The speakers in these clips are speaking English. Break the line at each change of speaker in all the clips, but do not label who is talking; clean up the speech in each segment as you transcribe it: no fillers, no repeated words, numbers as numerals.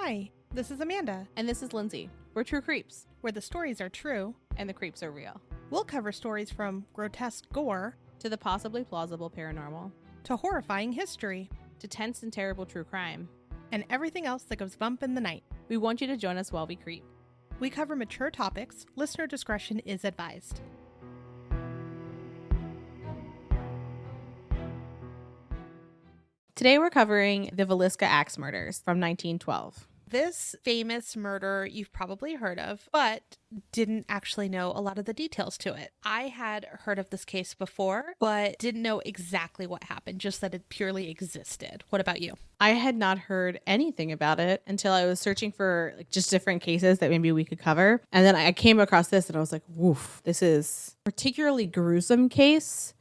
Hi, this is Amanda,
And this is Lindsay. We're True Creeps,
where the stories are true.
and the creeps are real.
We'll cover stories from grotesque gore
To the possibly plausible paranormal,
to horrifying history
to tense and terrible true crime.
and everything else that goes bump in the night.
We want you to join us while we creep.
We cover mature topics. Listener discretion is advised.
Today we're covering the Villisca Axe Murders from 1912.
This famous murder you've probably heard of, but didn't actually know a lot of the details to it. I had heard of this case before, but didn't know exactly what happened, just that it purely existed. What about you?
I had not heard anything about it until I was searching for just different cases that maybe we could cover. And then I came across this and I was like, woof, this is a particularly gruesome case.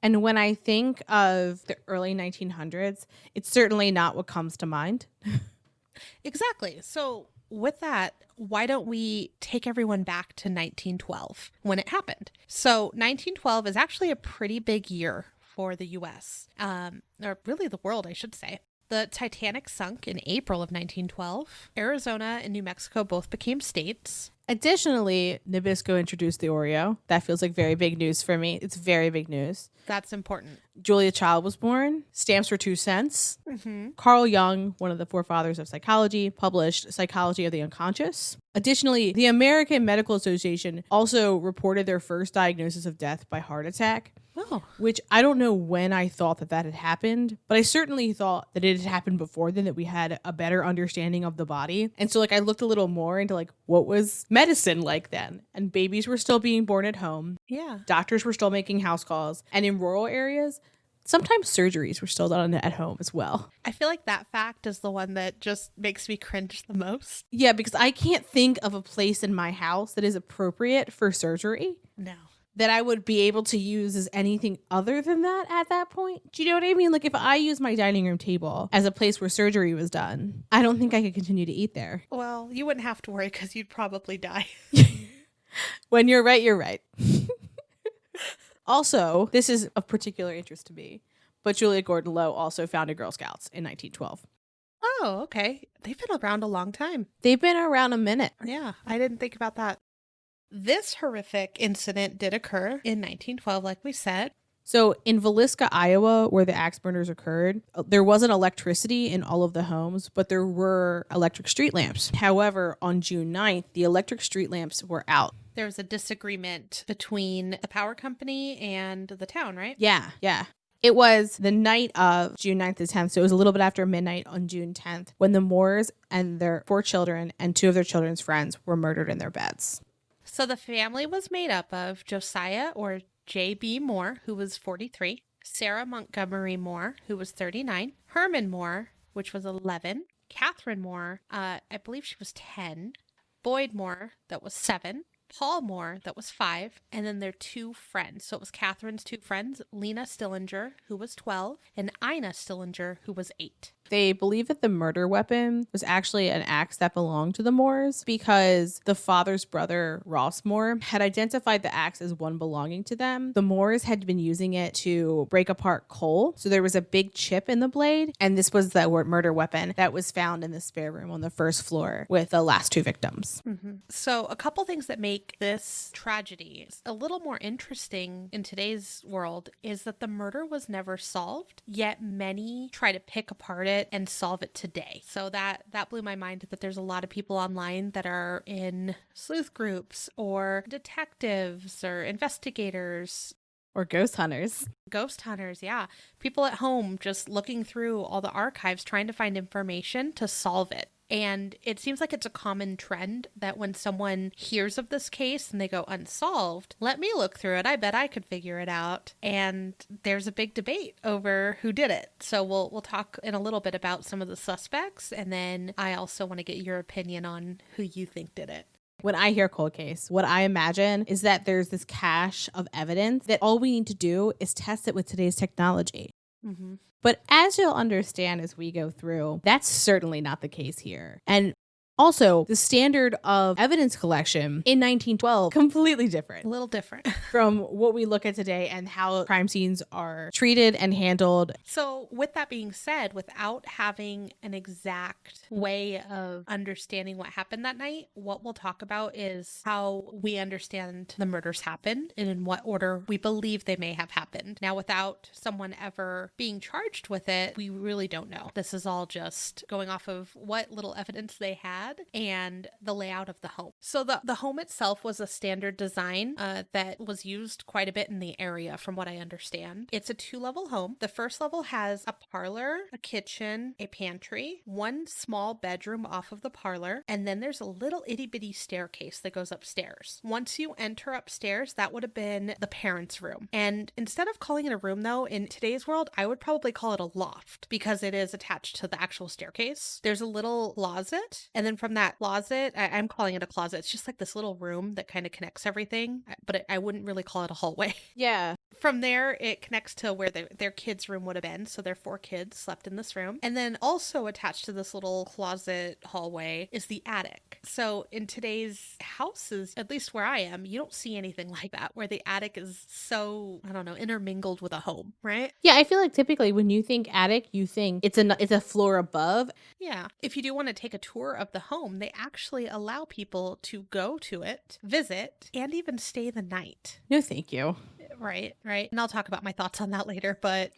And when I think of the early 1900s, it's certainly not what comes to mind.
Exactly. So with that, why don't we take everyone back to 1912 when it happened? So 1912 is actually a pretty big year for the US, or really the world, I should say. The Titanic sunk in April of 1912. Arizona and New Mexico both became states.
Additionally, Nabisco introduced the Oreo. That feels like very big news for me. It's very big news.
That's important.
Julia Child was born. Stamps were 2 cents.
Mm-hmm.
Carl Jung, one of the forefathers of psychology, published Psychology of the Unconscious. Additionally, the American Medical Association also reported their first diagnosis of death by heart attack.
Oh.
Which I don't know when I thought that had happened, but I certainly thought that it had happened before then, that we had a better understanding of the body. And so I looked a little more into what was medicine like then. And babies were still being born at home.
Yeah.
Doctors were still making house calls. And in rural areas, sometimes surgeries were still done at home as well.
I feel like that fact is the one that just makes me cringe the most.
Yeah, because I can't think of a place in my house that is appropriate for surgery.
No.
That I would be able to use as anything other than that at that point. Do you know what I mean? If I use my dining room table as a place where surgery was done, I don't think I could continue to eat there.
Well, you wouldn't have to worry because you'd probably die.
When you're right, you're right. Also, this is of particular interest to me, but Julia Gordon Low also founded Girl Scouts in 1912.
Oh, okay. They've been around a long time.
They've been around a minute.
Yeah, I didn't think about that. This horrific incident did occur in 1912, like we said.
So in Villisca, Iowa, where the axe murders occurred, there wasn't electricity in all of the homes, but there were electric street lamps. However, on June 9th, the electric street lamps were out.
There was a disagreement between the power company and the town, right?
Yeah. It was the night of June 9th to 10th, so it was a little bit after midnight on June 10th, when the Moores and their 4 children and 2 of their children's friends were murdered in their beds.
So the family was made up of Josiah, or J.B. Moore, who was 43, Sarah Montgomery Moore, who was 39, Herman Moore, which was 11, Catherine Moore, I believe she was 10, Boyd Moore, that was 7, Paul Moore, that was 5, and then their 2 friends. So it was Catherine's 2 friends, Lena Stillinger, who was 12, and Ina Stillinger, who was 8.
They believe that the murder weapon was actually an axe that belonged to the Moores because the father's brother, Ross Moore, had identified the axe as one belonging to them. The Moores had been using it to break apart coal, so there was a big chip in the blade, and this was the murder weapon that was found in the spare room on the first floor with the last 2 victims.
Mm-hmm. So a couple things that make this tragedy a little more interesting in today's world is that the murder was never solved, yet many try to pick apart it and solve it today. So that blew my mind, that there's a lot of people online that are in sleuth groups or detectives or investigators.
Or ghost hunters.
Ghost hunters, yeah. People at home just looking through all the archives trying to find information to solve it. And it seems like it's a common trend that when someone hears of this case and they go unsolved, let me look through it. I bet I could figure it out. And there's a big debate over who did it. So we'll talk in a little bit about some of the suspects. And then I also want to get your opinion on who you think did it.
When I hear cold case, what I imagine is that there's this cache of evidence that all we need to do is test it with today's technology.
Mm-hmm.
But as you'll understand as we go through, that's certainly not the case here. And Also, the standard of evidence collection in 1912, completely different.
A little different.
From what we look at today and how crime scenes are treated and handled.
So with that being said, without having an exact way of understanding what happened that night, what we'll talk about is how we understand the murders happened and in what order we believe they may have happened. Now, without someone ever being charged with it, we really don't know. This is all just going off of what little evidence they had and the layout of the home. So the home itself was a standard design that was used quite a bit in the area from what I understand. It's a 2-level home. The first level has a parlor, a kitchen, a pantry, one small bedroom off of the parlor, and then there's a little itty bitty staircase that goes upstairs. Once you enter upstairs, that would have been the parents' room. And instead of calling it a room though, in today's world, I would probably call it a loft because it is attached to the actual staircase. There's a little closet, and then from that closet, I'm calling it a closet. It's just like this little room that kind of connects everything, but I wouldn't really call it a hallway.
Yeah.
From there, it connects to where their kids' room would have been. So their 4 kids slept in this room. And then also attached to this little closet hallway is the attic. So in today's houses, at least where I am, you don't see anything like that, where the attic is so, I don't know, intermingled with a home, right?
Yeah, I feel like typically when you think attic, you think it's a floor above.
Yeah. If you do want to take a tour of the home, they actually allow people to go to it, visit, and even stay the night.
No, thank you.
Right. And I'll talk about my thoughts on that later, but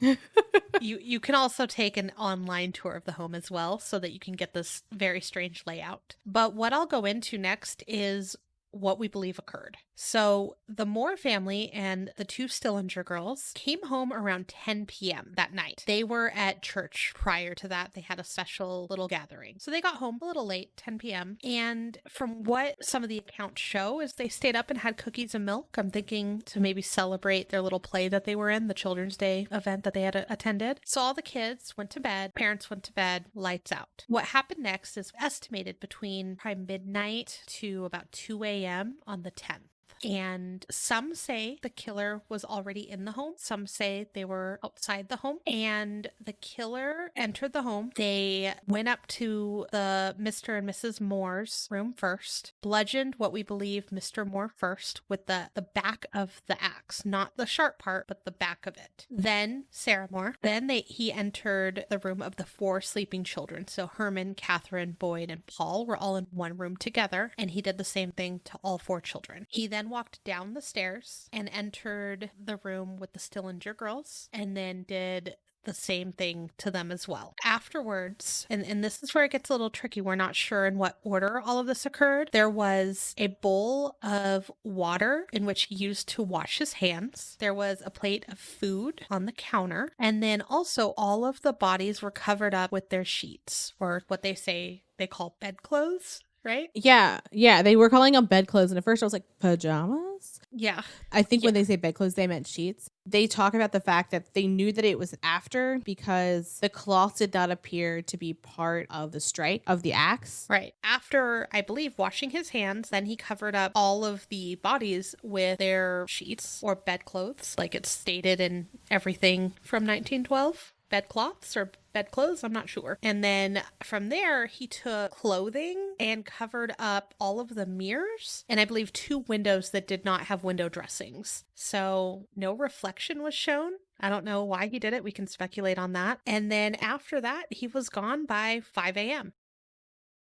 you can also take an online tour of the home as well so that you can get this very strange layout. But what I'll go into next is what we believe occurred. So the Moore family and the 2 Stillinger girls came home around 10 p.m. that night. They were at church prior to that. They had a special little gathering. So they got home a little late, 10 p.m. And from what some of the accounts show is they stayed up and had cookies and milk. I'm thinking to maybe celebrate their little play that they were in, the Children's Day event that they had attended. So all the kids went to bed, parents went to bed, lights out. What happened next is estimated between probably midnight to about 2 a.m. on the 10th. And some say the killer was already in the home. Some say they were outside the home. And the killer entered the home. They went up to the Mr. and Mrs. Moore's room first, bludgeoned what we believe Mr. Moore first with the back of the axe, not the sharp part, but the back of it. Then Sarah Moore. Then he entered the room of the 4 sleeping children. So Herman, Catherine, Boyd, and Paul were all in one room together. And he did the same thing to all 4 children. He then walked down the stairs and entered the room with the Stillinger girls and then did the same thing to them as well. Afterwards, and this is where it gets a little tricky, we're not sure in what order all of this occurred. There was a bowl of water in which he used to wash his hands. There was a plate of food on the counter. And then also all of the bodies were covered up with their sheets, or what they call bedclothes. Right?
Yeah. They were calling them bedclothes. And at first I was like, pajamas?
Yeah.
I think when they say bedclothes, they meant sheets. They talk about the fact that they knew that it was after because the cloth did not appear to be part of the strike of the axe.
Right. After, I believe, washing his hands, then he covered up all of the bodies with their sheets or bedclothes, like it's stated in everything from 1912. Bedcloths or bedclothes, I'm not sure. And then from there, he took clothing and covered up all of the mirrors and I believe 2 windows that did not have window dressings. So no reflection was shown. I don't know why he did it. We can speculate on that. And then after that, he was gone by 5 a.m.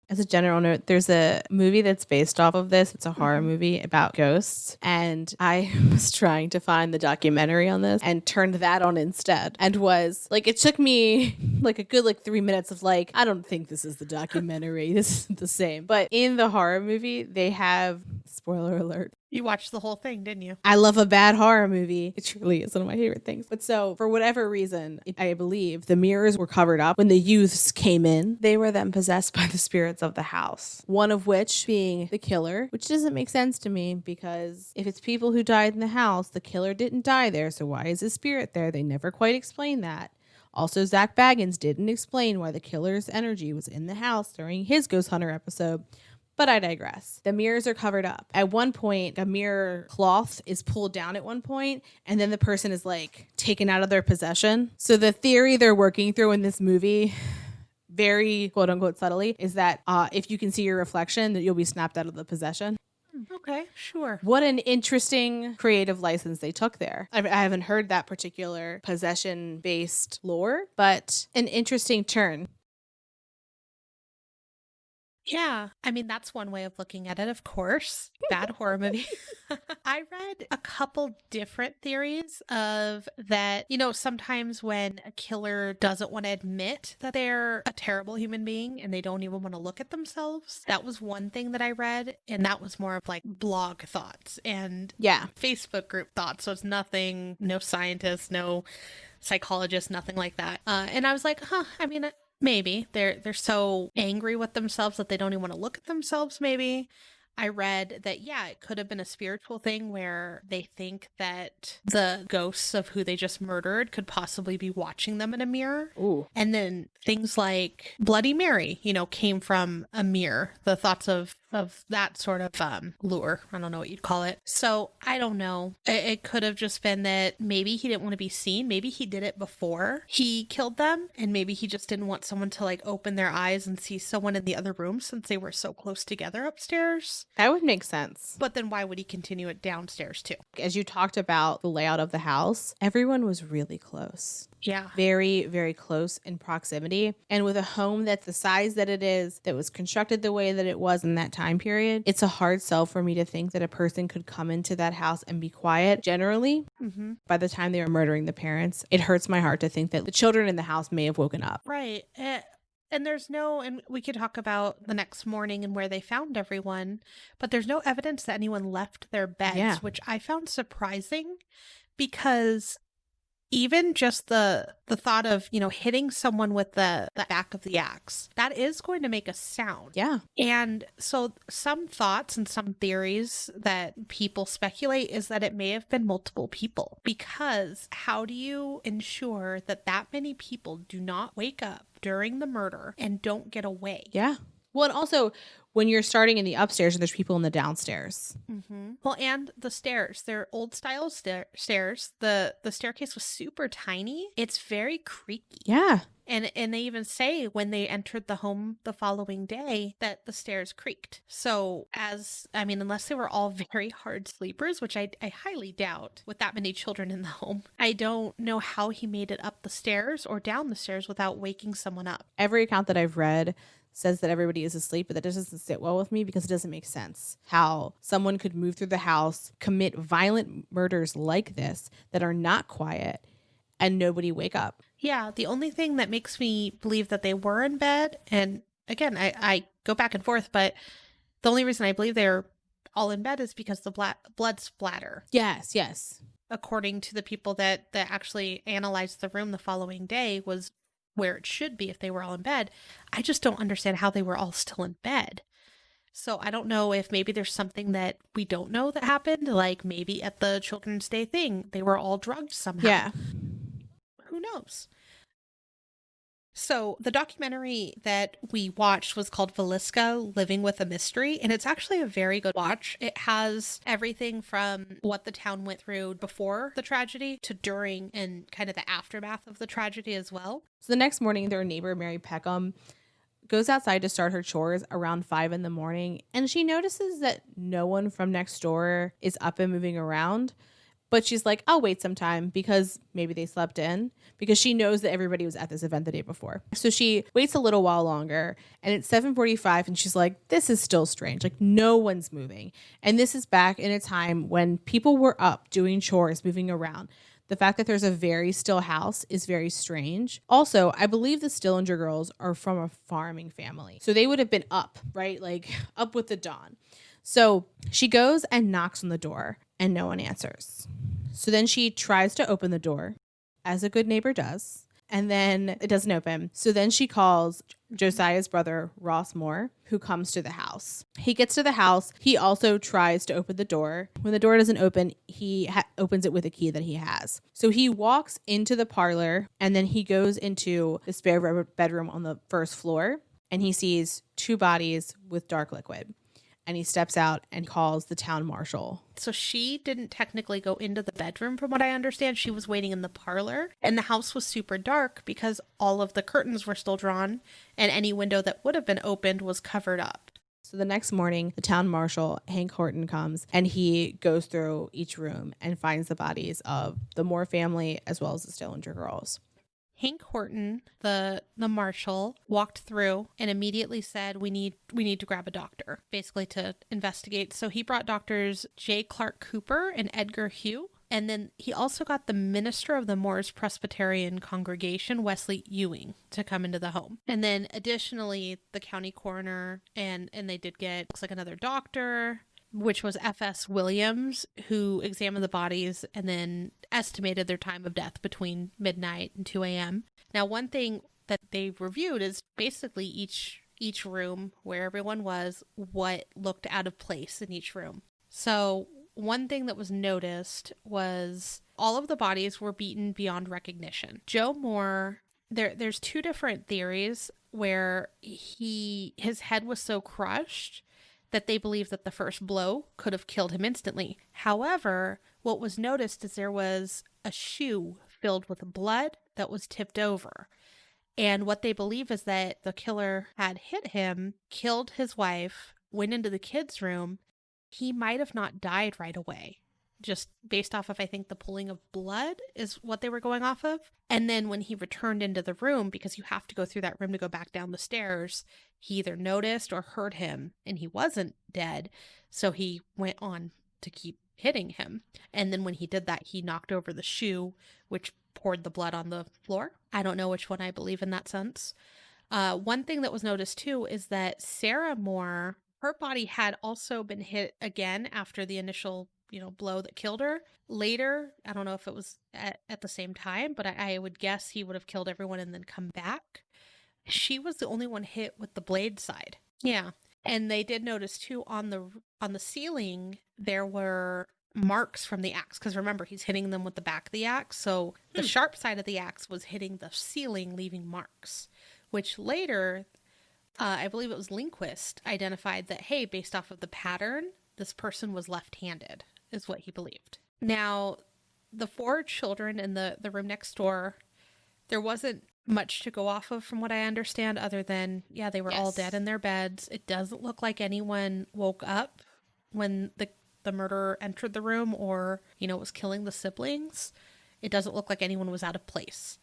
As a general note, there's a movie that's based off of this. It's a horror movie about ghosts. And I was trying to find the documentary on this and turned that on instead. And was like, it took me like a good 3 minutes of like, I don't think this is the documentary. This isn't the same. But in the horror movie, they have, spoiler alert,
You watched the whole thing, didn't you?
I love a bad horror movie. It truly is one of my favorite things. But so, for whatever reason, I believe the mirrors were covered up when the youths came in. They were then possessed by the spirits of the house. One of which being the killer, which doesn't make sense to me because if it's people who died in the house, the killer didn't die there. So why is his spirit there? They never quite explained that. Also, Zach Baggins didn't explain why the killer's energy was in the house during his Ghost Hunter episode. But I digress. The mirrors are covered up. At one point, a mirror cloth is pulled down at one point, and then the person is like taken out of their possession. So the theory they're working through in this movie very quote unquote subtly, is that if you can see your reflection, that you'll be snapped out of the possession.
Okay, sure.
What an interesting creative license they took there. I haven't heard that particular possession-based lore, but an interesting turn.
Yeah, I mean, that's one way of looking at it, of course. Bad horror movie. I read a couple different theories of that, sometimes when a killer doesn't want to admit that they're a terrible human being and they don't even want to look at themselves. That was one thing that I read, and that was more of like blog thoughts and Facebook group thoughts. So it's nothing, no scientist, no psychologist, nothing like that. And I was like, I mean, maybe they're so angry with themselves that they don't even want to look at themselves. Maybe I read that, it could have been a spiritual thing where they think that the ghosts of who they just murdered could possibly be watching them in a mirror.
Ooh.
And then things like Bloody Mary, came from a mirror. The thoughts of that sort of lure. I don't know what you'd call it. So I don't know. It could have just been that maybe he didn't want to be seen. Maybe he did it before he killed them. And maybe he just didn't want someone to like open their eyes and see someone in the other room since they were so close together upstairs.
That would make sense.
But then why would he continue it downstairs too?
As you talked about the layout of the house, everyone was really close.
Yeah.
Very, very close in proximity. And with a home that's the size that it is, that was constructed the way that it was in that time period, it's a hard sell for me to think that a person could come into that house and be quiet. Generally, by the time they were murdering the parents, it hurts my heart to think that the children in the house may have woken up.
Right. And and we could talk about the next morning and where they found everyone, but there's no evidence that anyone left their beds, which I found surprising because even just the thought of, hitting someone with the back of the axe, that is going to make a sound.
Yeah.
And so some thoughts and some theories that people speculate is that it may have been multiple people, because how do you ensure that many people do not wake up during the murder and don't get away?
Yeah. Well, and also when you're starting in the upstairs and there's people in the downstairs.
Well, and the stairs, they're old style stairs. The staircase was super tiny. It's very creaky.
Yeah.
And they even say when they entered the home the following day that the stairs creaked. So unless they were all very hard sleepers, which I highly doubt with that many children in the home, I don't know how he made it up the stairs or down the stairs without waking someone up.
Every account that I've read says that everybody is asleep, but that just doesn't sit well with me because it doesn't make sense how someone could move through the house, commit violent murders like this that are not quiet, and nobody wake up.
Yeah, the only thing that makes me believe that they were in bed, and again, I go back and forth, but the only reason I believe they're all in bed is because the blood splatter.
Yes.
According to the people that actually analyzed the room the following day, was where it should be if they were all in bed. I just don't understand how they were all still in bed. So I don't know if maybe there's something that we don't know that happened, like maybe at the Children's Day thing, they were all drugged somehow.
Yeah.
Who knows? So the documentary that we watched was called Villisca, Living with a Mystery, and it's actually a very good watch. It has everything from what the town went through before the tragedy to during and kind of the aftermath of the tragedy as well.
So the next morning, their neighbor, Mary Peckham, goes outside to start her chores around 5 a.m, and she notices that no one from next door is up and moving around. But she's like, I'll wait some time because maybe they slept in, because she knows that everybody was at this event the day before. So she waits a little while longer, and it's 7:45, and she's like, this is still strange. Like, no one's moving. And this is back in a time when people were up doing chores, moving around. The fact that there's a very still house is very strange. Also, I believe the Stillinger girls are from a farming family. So they would have been up, right? Like up with the dawn. So she goes and knocks on the door and no one answers. So then she tries to open the door, as a good neighbor does, and then it doesn't open. So then she calls Josiah's brother, Ross Moore, who comes to the house. He gets to the house. He also tries to open the door. When the door doesn't open, he opens it with a key that he has. So he walks into the parlor, and then he goes into the spare bedroom on the first floor, and he sees two bodies with dark liquid. and he steps out and calls the town marshal.
So she didn't technically go into the bedroom, from what I understand. She was waiting in the parlor, and the house was super dark because all of the curtains were still drawn, and any window that would have been opened was covered up.
So the next morning, the town marshal, Hank Horton, comes and he goes through each room and finds the bodies of the Moore family as well as the Stillinger girls.
Hank Horton, the marshal, walked through and immediately said, we need to grab a doctor, basically to investigate. So he brought doctors J. Clark Cooper and Edgar Hugh. And then he also got the minister of the Moores Presbyterian congregation, Wesley Ewing, to come into the home. And then additionally, the county coroner, and they did get, looks like, another doctor, which was F.S. Williams, who examined the bodies and then estimated their time of death between midnight and 2 a.m. Now, one thing that they reviewed is basically each room where everyone was, what looked out of place in each room. So one thing that was noticed was all of the bodies were beaten beyond recognition. Joe Moore, there's two different theories where his head was so crushed that they believe that the first blow could have killed him instantly. However, what was noticed is there was a shoe filled with blood that was tipped over. And what they believe is that the killer had hit him, killed his wife, went into the kids' room. He might have not died right away, just based off of, I think, the pooling of blood is what they were going off of. And then when he returned into the room, because you have to go through that room to go back down the stairs, he either noticed or heard him and he wasn't dead. So he went on to keep hitting him. And then when he did that, he knocked over the shoe, which poured the blood on the floor. I don't know which one I believe in that sense. One thing that was noticed too is that Sarah Moore, her body had also been hit again after the initial, blow that killed her. Later, I don't know if it was at the same time, but I would guess he would have killed everyone and then come back. She was the only one hit with the blade side. Yeah. And they did notice too on the ceiling, there were marks from the axe. Because remember, he's hitting them with the back of the axe. So the sharp side of the axe was hitting the ceiling, leaving marks, which later, I believe it was Lindquist, identified that, hey, based off of the pattern, this person was left-handed, is what he believed. Now, the 4 children in the room next door, there wasn't much to go off of from what I understand, other than, they were all dead in their beds. It doesn't look like anyone woke up when the murderer entered the room or, was killing the siblings. It doesn't look like anyone was out of place.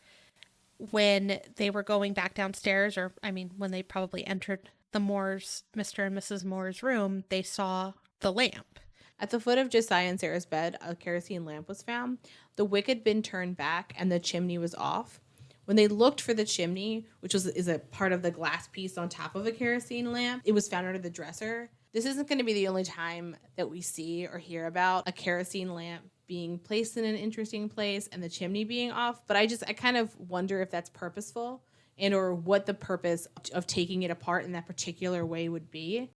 When they were going back downstairs, when they probably entered the Moores, Mr. and Mrs. Moore's room, they saw the lamp.
At the foot of Josiah and Sarah's bed, a kerosene lamp was found. The wick had been turned back and the chimney was off. When they looked for the chimney, which is a part of the glass piece on top of a kerosene lamp, it was found under the dresser. This isn't going to be the only time that we see or hear about a kerosene lamp being placed in an interesting place and the chimney being off, but I kind of wonder if that's purposeful and or what the purpose of taking it apart in that particular way would be.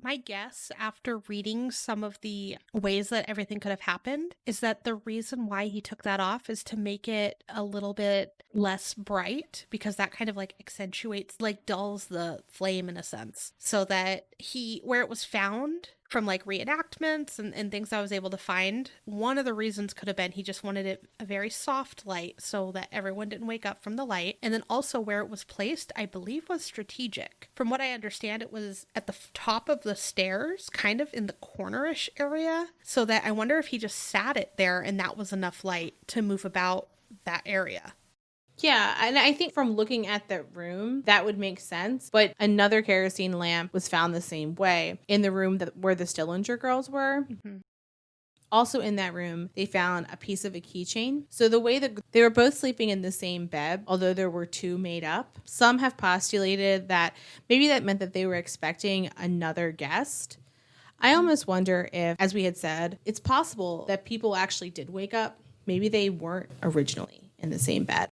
My guess, after reading some of the ways that everything could have happened, is that the reason why he took that off is to make it a little bit less bright, because that kind of accentuates, dulls the flame in a sense, so that where it was found from reenactments and things I was able to find, one of the reasons could have been he just wanted it a very soft light so that everyone didn't wake up from the light. And then also where it was placed, I believe, was strategic. From what I understand, it was at the top of the stairs, kind of in the cornerish area, so that I wonder if he just sat it there and that was enough light to move about that area.
Yeah, and I think from looking at the room, that would make sense. But another kerosene lamp was found the same way in the room where the Stillinger girls were. Mm-hmm. Also in that room, they found a piece of a keychain. So the way that they were both sleeping in the same bed, although there were 2 made up, some have postulated that maybe that meant that they were expecting another guest. I almost wonder if, as we had said, it's possible that people actually did wake up. Maybe they weren't originally in the same bed.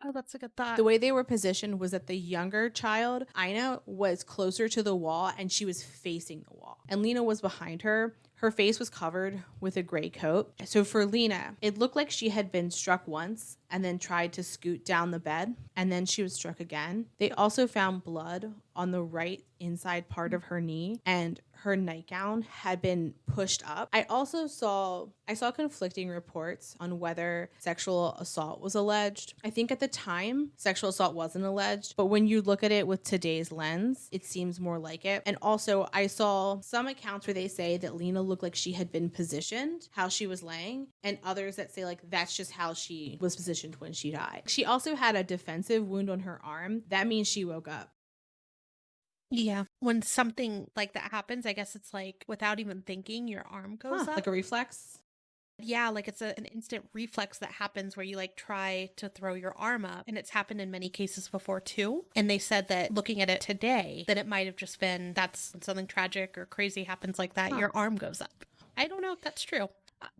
Oh, that's a good thought.
The way they were positioned was that the younger child, Ina, was closer to the wall and she was facing the wall. And Lena was behind her. Her face was covered with a gray coat. So for Lena, it looked like she had been struck once and then tried to scoot down the bed, and then she was struck again. They also found blood on the right inside part of her knee, and her nightgown had been pushed up. I saw conflicting reports on whether sexual assault was alleged. I think at the time sexual assault wasn't alleged, but when you look at it with today's lens, it seems more like it. And also I saw some accounts where they say that Lena looked like she had been positioned, how she was laying, and others that say like that's just how she was positioned when she died. She also had a defensive wound on her arm. That means she woke up.
Yeah. When something like that happens, I guess it's like without even thinking, your arm goes up.
Like a reflex?
Yeah, like it's an instant reflex that happens where you like try to throw your arm up. And it's happened in many cases before too. And they said that looking at it today, that it might have just been that's when something tragic or crazy happens like that, your arm goes up. I don't know if that's true,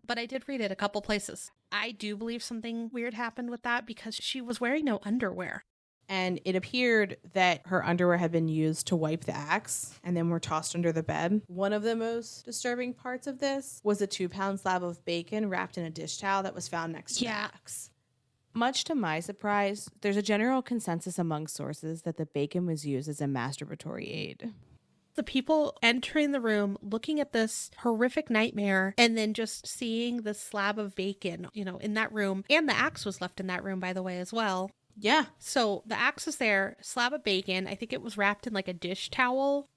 but I did read it a couple places. I do believe something weird happened with that because she was wearing no underwear.
And it appeared that her underwear had been used to wipe the axe and then were tossed under the bed. One of the most disturbing parts of this was a 2-pound slab of bacon wrapped in a dish towel that was found next to the axe.
Much to my surprise, there's a general consensus among sources that the bacon was used as a masturbatory aid.
The people entering the room, looking at this horrific nightmare, and then just seeing this slab of bacon, in that room. And the axe was left in that room, by the way, as well.
Yeah.
So the axe is there, slab of bacon. I think it was wrapped in like a dish towel.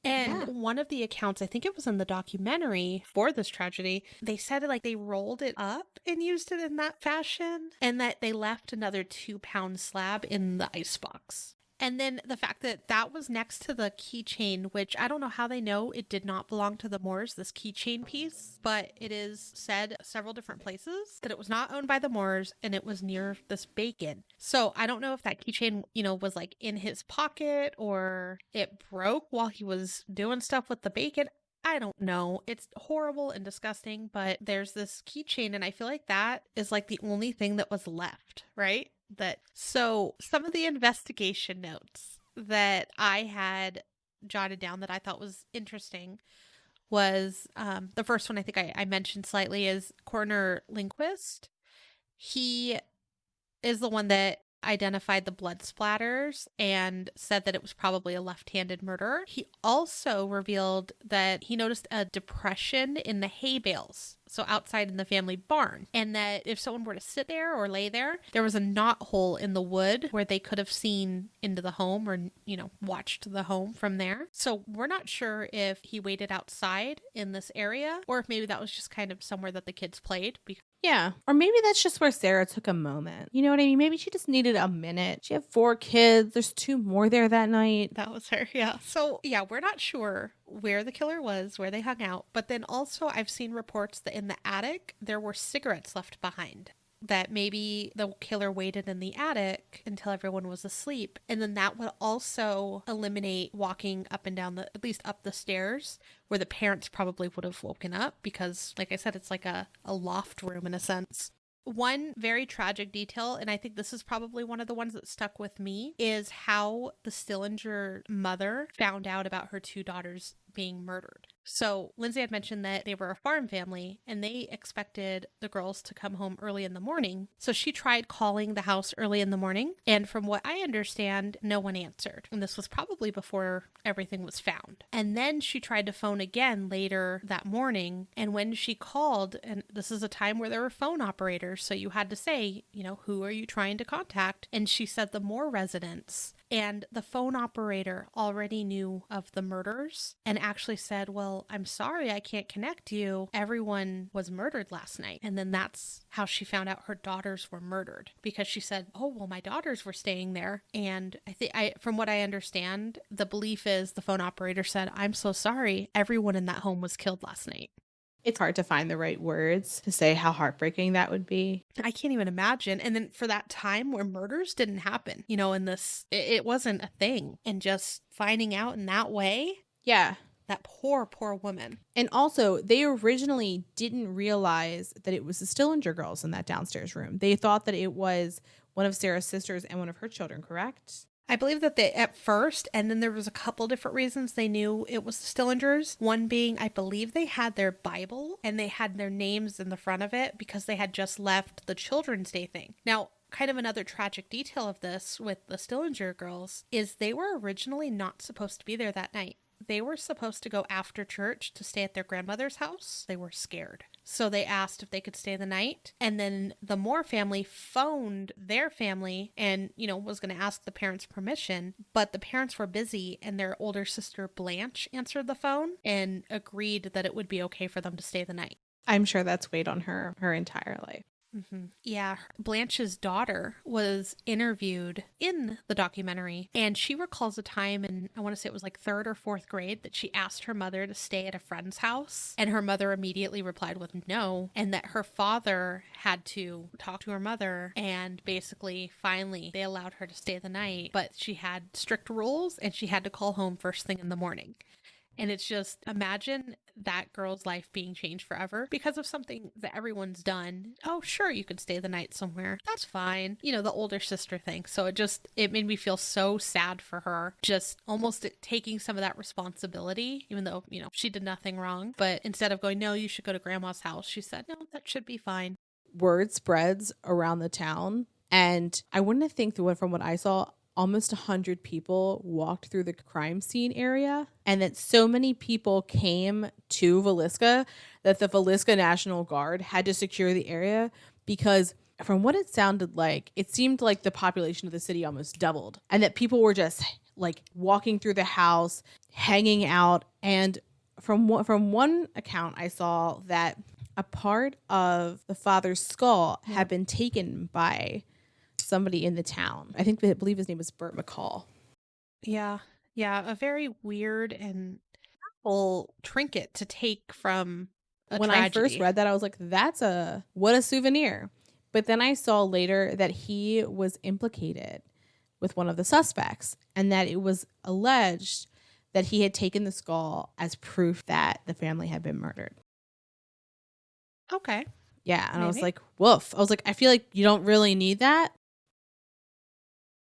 And one of the accounts, I think it was in the documentary for this tragedy, they said like they rolled it up and used it in that fashion, and that they left another 2-pound slab in the icebox. And then the fact that that was next to the keychain, which I don't know how they know it did not belong to the Moores, this keychain piece, but it is said several different places that it was not owned by the Moores and it was near this bacon. So I don't know if that keychain, was like in his pocket or it broke while he was doing stuff with the bacon. I don't know. It's horrible and disgusting, but there's this keychain and I feel like that is like the only thing that was left, right? So some of the investigation notes that I had jotted down that I thought was interesting was the first one I think I mentioned slightly is Coroner Lindquist. He is the one that identified the blood splatters and said that it was probably a left-handed murderer. He also revealed that he noticed a depression in the hay bales, so outside in the family barn, and that if someone were to sit there or lay there, there was a knot hole in the wood where they could have seen into the home or, watched the home from there. So we're not sure if he waited outside in this area or if maybe that was just kind of somewhere that the kids played.
Yeah. Or maybe that's just where Sarah took a moment. You know what I mean? Maybe she just needed a minute. She had 4 kids. There's 2 more there that night.
That was her. Yeah. So yeah, we're not sure where the killer was, where they hung out. But then also I've seen reports that in the attic, there were cigarettes left behind. That maybe the killer waited in the attic until everyone was asleep. And then that would also eliminate walking up and down at least up the stairs where the parents probably would have woken up because, like I said, it's like a loft room in a sense. One very tragic detail, and I think this is probably one of the ones that stuck with me, is how the Stillinger mother found out about her 2 daughters being murdered. So Lindsay had mentioned that they were a farm family and they expected the girls to come home early in the morning. So she tried calling the house early in the morning. And from what I understand, no one answered. And this was probably before everything was found. And then she tried to phone again later that morning. And when she called, and this is a time where there were phone operators, so you had to say, who are you trying to contact? And she said the Moore residence. And the phone operator already knew of the murders and actually said, well, I'm sorry, I can't connect you. Everyone was murdered last night. And then that's how she found out her daughters were murdered because she said, oh, well, my daughters were staying there. And from what I understand, the belief is the phone operator said, I'm so sorry. Everyone in that home was killed last night.
It's hard to find the right words to say how heartbreaking that would be.
I can't even imagine. And then for that time where murders didn't happen, in this, it wasn't a thing. And just finding out in that way.
Yeah.
That poor, poor woman.
And also, they originally didn't realize that it was the Stillinger girls in that downstairs room. They thought that it was one of Sarah's sisters and one of her children, correct?
I believe that they, at first, and then there was a couple different reasons they knew it was the Stillingers. One being, I believe they had their Bible and they had their names in the front of it because they had just left the Children's Day thing. Now, kind of another tragic detail of this with the Stillinger girls is they were originally not supposed to be there that night. They were supposed to go after church to stay at their grandmother's house. They were scared. So they asked if they could stay the night. And then the Moore family phoned their family and, was going to ask the parents' permission. But the parents were busy and their older sister Blanche answered the phone and agreed that it would be okay for them to stay the night.
I'm sure that's weighed on her entire life.
Mm-hmm. Yeah, Blanche's daughter was interviewed in the documentary, and she recalls a time in, I want to say it was like 3rd or 4th grade, that she asked her mother to stay at a friend's house, and her mother immediately replied with no, and that her father had to talk to her mother, and basically, finally, they allowed her to stay the night, but she had strict rules, and she had to call home first thing in the morning. And it's just, imagine that girl's life being changed forever because of something that everyone's done. Oh, sure, you could stay the night somewhere. That's fine. The older sister thing. So it made me feel so sad for her, just almost taking some of that responsibility, even though, she did nothing wrong. But instead of going, no, you should go to grandma's house, she said, no, that should be fine.
Word spreads around the town. And I wouldn't think from what I saw, almost 100 people walked through the crime scene area, and that so many people came to Villisca that the Villisca National Guard had to secure the area because from what it sounded like, it seemed like the population of the city almost doubled and that people were just like walking through the house, hanging out. And from one account, I saw that a part of the father's skull had been taken by somebody in the town. I believe his name was Burt McCall.
Yeah, a very weird and awful trinket to take from a
when
tragedy.
I first read that, I was like, what a souvenir. But then I saw later that he was implicated with one of the suspects and that it was alleged that he had taken the skull as proof that the family had been murdered.
Okay.
Yeah, and
Maybe.
I was like, woof. I was like, I feel like you don't really need that.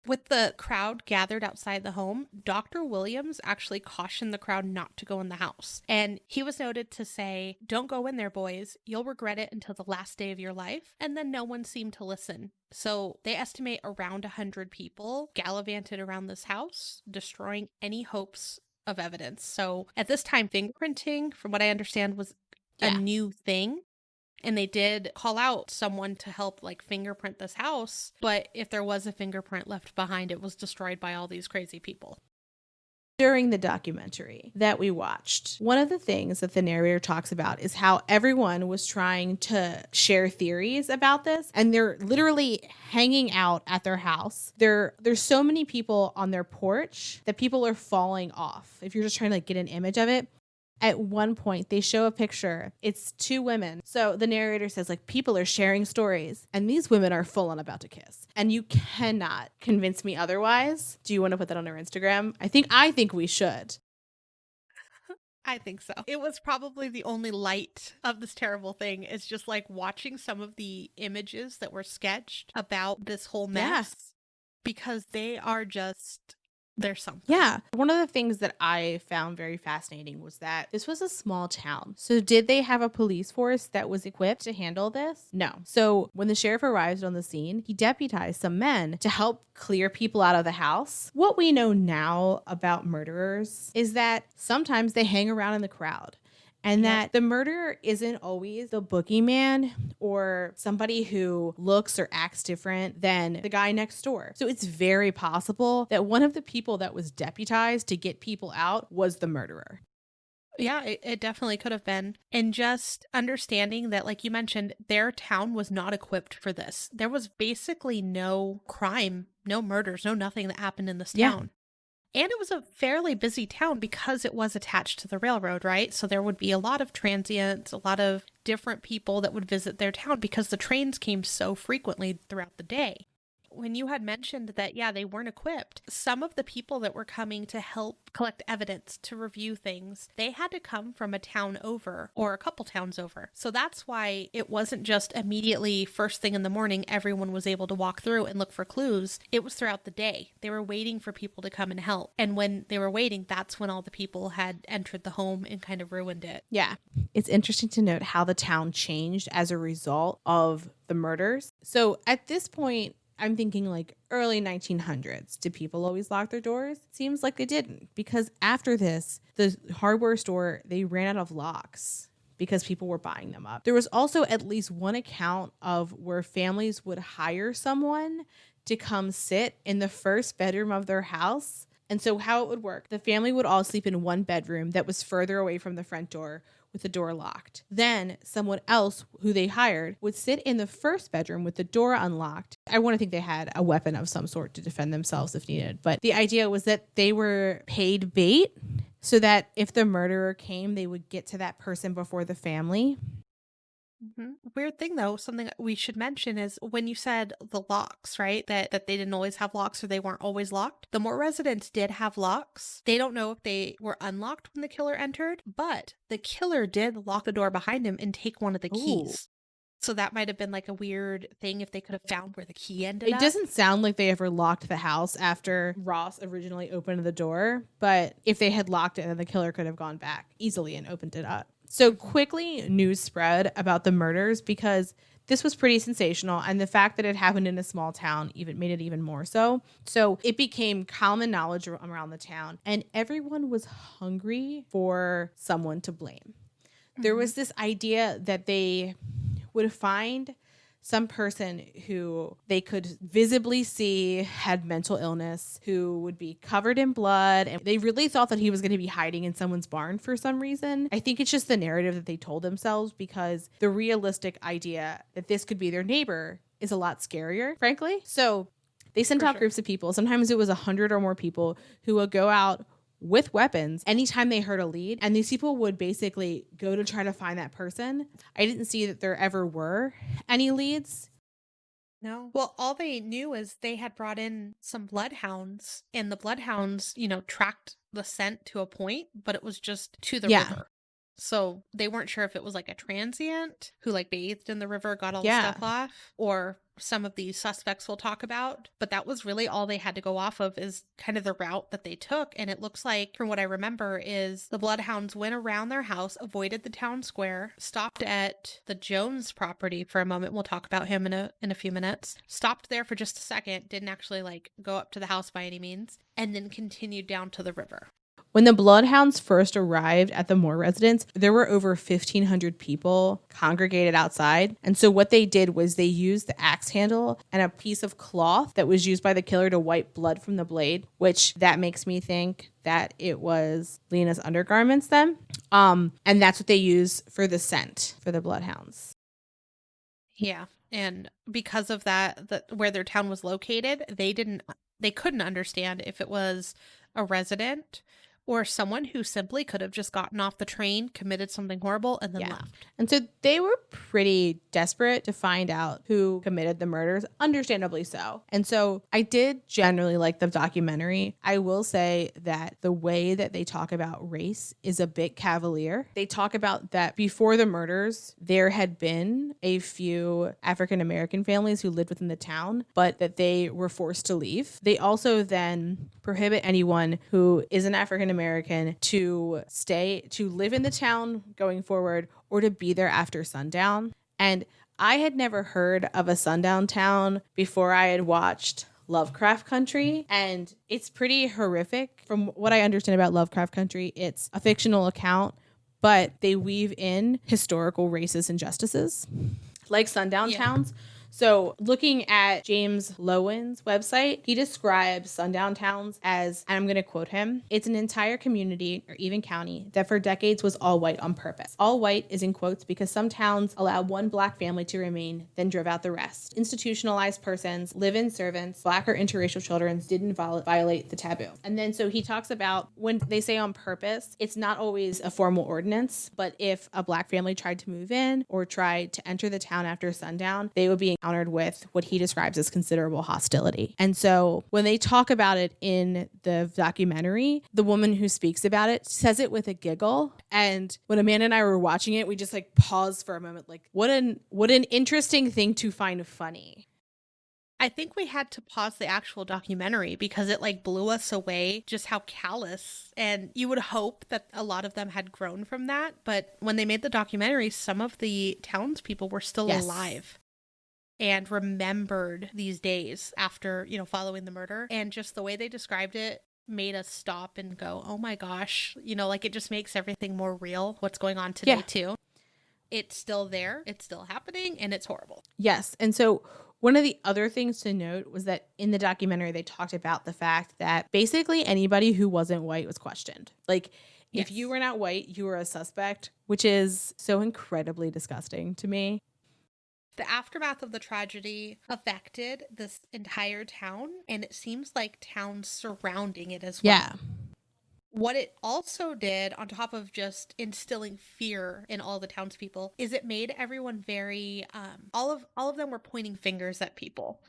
With the crowd gathered outside the home, Dr. Williams actually cautioned the crowd not to go in the house. And he was noted to say, don't go in there, boys. You'll regret it until the last day of your life. And then no one seemed to listen. So they estimate around 100 people gallivanted around this house, destroying any hopes of evidence. So at this time, fingerprinting, from what I understand, was a new thing. And they did call out someone to help fingerprint this house. But if there was a fingerprint left behind, it was destroyed by all these crazy people.
During the documentary that we watched, one of the things that the narrator talks about is how everyone was trying to share theories about this. And they're literally hanging out at their house. There's so many people on their porch that people are falling off. If you're just trying to get an image of it. At one point, they show a picture. It's 2 women. So the narrator says, people are sharing stories, and these women are full on about to kiss. And you cannot convince me otherwise. Do you want to put that on our Instagram? I think we should.
I think so. It was probably the only light of this terrible thing is just watching some of the images that were sketched about this whole mess because they are just... There's something.
Yeah. One of the things that I found very fascinating was that this was a small town. So did they have a police force that was equipped to handle this? No. So when the sheriff arrived on the scene, he deputized some men to help clear people out of the house. What we know now about murderers is that sometimes they hang around in the crowd. And that the murderer isn't always the boogeyman or somebody who looks or acts different than the guy next door. So it's very possible that one of the people that was deputized to get people out was the murderer.
Yeah, it definitely could have been. And just understanding that, like you mentioned, their town was not equipped for this. There was basically no crime, no murders, no nothing that happened in this town. And it was a fairly busy town because it was attached to the railroad, right? So there would be a lot of transients, a lot of different people that would visit their town because the trains came so frequently throughout the day. when you had mentioned that, yeah, they weren't equipped, some of the people that were coming to help collect evidence, to review things, they had to come from a town over or a couple towns over. So that's why it wasn't just immediately first thing in the morning, everyone was able to walk through and look for clues. It was throughout the day. They were waiting for people to come and help. And when they were waiting, that's when all the people had entered the home and kind of ruined it.
Yeah. It's interesting to note how the town changed as a result of the murders. So at this point, I'm thinking like early 1900s. Did people always lock their doors? Seems like they didn't, because after this, the hardware store, they ran out of locks because people were buying them up. There was also at least one account of where families would hire someone to come sit in the first bedroom of their house. And so how it would work, the family would all sleep in one bedroom that was further away from the front door with the door locked. Then someone else who they hired would sit in the first bedroom with the door unlocked. I want to think they had a weapon of some sort to defend themselves if needed. But the idea was that they were paid bait so that if the murderer came, they would get to that person before the family.
Weird thing though, something we should mention is when you said the locks, right? That they didn't always have locks or they weren't always locked. The Moore residents did have locks. They don't know if they were unlocked when the killer entered, but the killer did lock the door behind him and take one of the keys. So that might have been like a weird thing if they could have found where the key ended up.
It doesn't sound like they ever locked the house after Ross originally opened the door, but if they had locked it, then the killer could have gone back easily and opened it up. So quickly, news spread about the murders because this was pretty sensational, and the fact that it happened in a small town even made it even more so. So it became common knowledge around the town, and everyone was hungry for someone to blame. There was this idea that they would find some person who they could visibly see had mental illness, who would be covered in blood. And they really thought that he was going to be hiding in someone's barn for some reason. I think it's just the narrative that they told themselves, because the realistic idea that this could be their neighbor is a lot scarier, frankly. So they sent out groups of people. Sometimes it was 100 or more people who would go out with weapons anytime they heard a lead, and these people would basically go to try to find that person. I didn't see that there ever were any leads.
No. Well, all they knew is they had brought in some bloodhounds, and the bloodhounds, tracked the scent to a point, but it was just to the river. So they weren't sure if it was like a transient who like bathed in the river, got all the stuff off, or some of these suspects we'll talk about. But that was really all they had to go off of, is kind of the route that they took. And it looks like, from what I remember, is the bloodhounds went around their house, avoided the town square, stopped at the Jones property for a moment. We'll talk about him in a few minutes. Stopped there for just a second, didn't actually like go up to the house by any means, and then continued down to the river.
When the bloodhounds first arrived at the Moore residence, there were over 1,500 people congregated outside. And so what they did was they used the axe handle and a piece of cloth that was used by the killer to wipe blood from the blade, which that makes me think that it was Lena's undergarments then. And that's what they use for the scent for the bloodhounds.
Yeah. And because of that where their town was located, they couldn't understand if it was a resident or someone who simply could have just gotten off the train, committed something horrible, and then left.
And so they were pretty desperate to find out who committed the murders, understandably so. And so I did generally like the documentary. I will say that the way that they talk about race is a bit cavalier. They talk about that before the murders, there had been a few African-American families who lived within the town, but that they were forced to leave. They also then prohibit anyone who is an African-American to live in the town going forward or to be there after sundown. And I had never heard of a sundown town before I had watched Lovecraft Country, and it's pretty horrific. From what I understand about Lovecraft Country, it's a fictional account, but they weave in historical racist injustices like sundown towns. So looking at James Lowen's website, he describes sundown towns as, and I'm going to quote him, "It's an entire community or even county that for decades was all white on purpose. All white is in quotes because some towns allowed one black family to remain, then drove out the rest. Institutionalized persons, live-in servants, black or interracial children didn't violate the taboo." And then so he talks about when they say on purpose, it's not always a formal ordinance, but if a black family tried to move in or tried to enter the town after sundown, they would be encountered with what he describes as considerable hostility. And so when they talk about it in the documentary, the woman who speaks about it says it with a giggle. And when Amanda and I were watching it, we just like paused for a moment, like, what an interesting thing to find funny.
I think we had to pause the actual documentary because it like blew us away just how callous, and you would hope that a lot of them had grown from that. But when they made the documentary, some of the townspeople were still alive and remembered these days after, following the murder. And just the way they described it made us stop and go, oh my gosh, like it just makes everything more real. What's going on today too. It's still there. It's still happening, and it's horrible.
Yes. And so one of the other things to note was that in the documentary, they talked about the fact that basically anybody who wasn't white was questioned. Like, if you were not white, you were a suspect, which is so incredibly disgusting to me.
The aftermath of the tragedy affected this entire town, and it seems like towns surrounding it as well.
Yeah.
What it also did, on top of just instilling fear in all the townspeople, is it made everyone very, all of them were pointing fingers at people.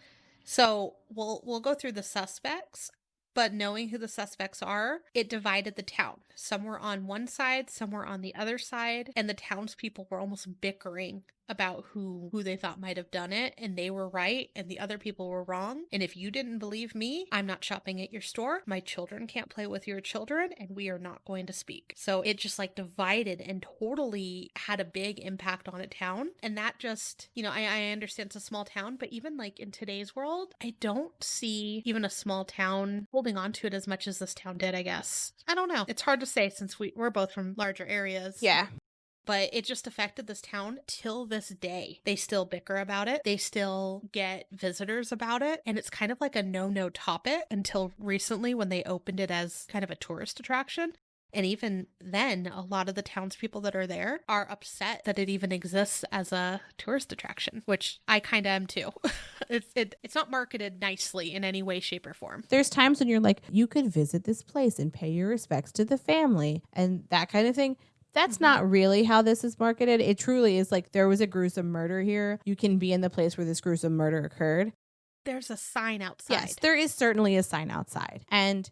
So we'll go through the suspects, but knowing who the suspects are, it divided the town. Some were on one side, some were on the other side, and the townspeople were almost bickering about who they thought might have done it, and they were right and the other people were wrong. And if you didn't believe me, I'm not shopping at your store, my children can't play with your children, and we are not going to speak. So it just like divided and totally had a big impact on a town. And that just, I understand it's a small town, but even like in today's world, I don't see even a small town holding on to it as much as this town did, I guess. I don't know. It's hard to say since we're both from larger areas.
Yeah.
But it just affected this town till this day. They still bicker about it. They still get visitors about it. And it's kind of like a no topic until recently when they opened it as kind of a tourist attraction. And even then, a lot of the townspeople that are there are upset that it even exists as a tourist attraction, which I kind of am too. It's not marketed nicely in any way, shape, or form.
There's times when you're like, you could visit this place and pay your respects to the family and that kind of thing. That's not really how this is marketed. It truly is like, there was a gruesome murder here. You can be in the place where this gruesome murder occurred.
There's a sign outside.
Yes, there is certainly a sign outside. And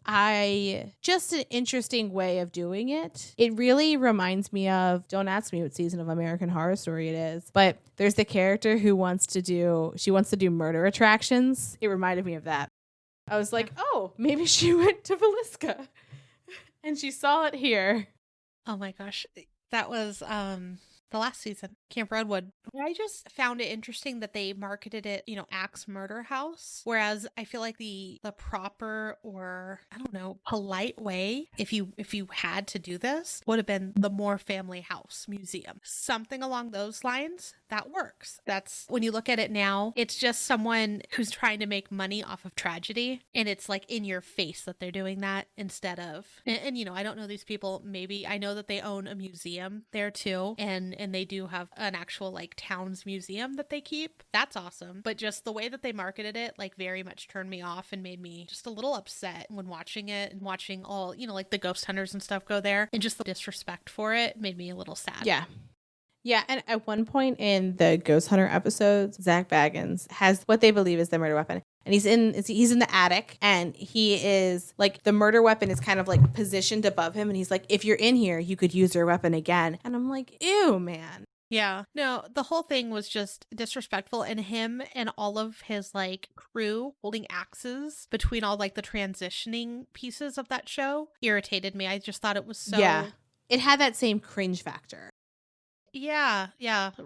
just an interesting way of doing it. It really reminds me of, don't ask me what season of American Horror Story it is, but there's the character who wants to do murder attractions. It reminded me of that. I was like, oh, maybe she went to Villisca and she saw it here.
Oh my gosh. That was the last season, Camp Redwood. I just found it interesting that they marketed it, Axe Murder House, whereas I feel like the proper, or I don't know, polite way, if you had to do this, would have been the Moore Family House Museum. Something along those lines that works. That's, when you look at it now, it's just someone who's trying to make money off of tragedy, and it's like in your face that they're doing that instead of, and I don't know these people. Maybe I know that they own a museum there too, and they do have an actual like town's museum that they keep. That's awesome. But just the way that they marketed it, like, very much turned me off and made me just a little upset when watching it and watching all, like the ghost hunters and stuff go there, and just the disrespect for it made me a little sad.
Yeah. Yeah, and at one point in the Ghost Hunter episodes, Zach Baggins has what they believe is the murder weapon. And he's in the attic, and he is like, the murder weapon is kind of like positioned above him. And he's like, if you're in here, you could use your weapon again. And I'm like, ew, man.
Yeah. No, the whole thing was just disrespectful, and him and all of his like crew holding axes between all like the transitioning pieces of that show irritated me. I just thought it was so...
Yeah. It had that same cringe factor.
Yeah.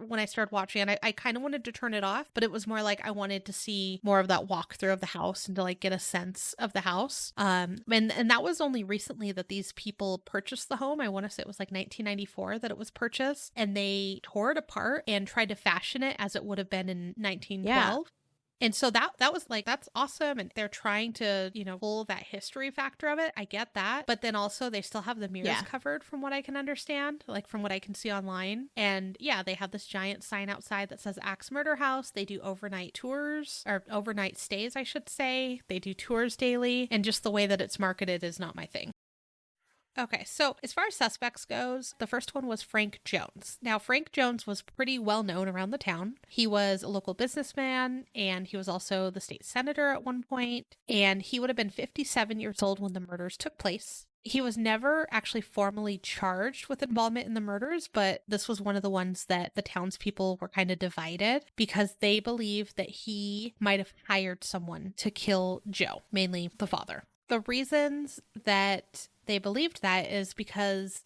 When I started watching it, I kind of wanted to turn it off, but it was more like I wanted to see more of that walkthrough of the house and to like get a sense of the house. And that was only recently that these people purchased the home. I want to say it was like 1994 that it was purchased, and they tore it apart and tried to fashion it as it would have been in 1912. Yeah. And so that was like, that's awesome. And they're trying to, pull that history factor of it. I get that. But then also they still have the mirrors covered, from what I can understand, like from what I can see online. And yeah, they have this giant sign outside that says Axe Murder House. They do overnight tours, or overnight stays, I should say. They do tours daily. And just the way that it's marketed is not my thing. Okay, so as far as suspects goes, the first one was Frank Jones. Now, Frank Jones was pretty well known around the town. He was a local businessman, and he was also the state senator at one point, and he would have been 57 years old when the murders took place. He was never actually formally charged with involvement in the murders, but this was one of the ones that the townspeople were kind of divided because they believed that he might have hired someone to kill Joe, mainly the father. The reasons that they believed that is because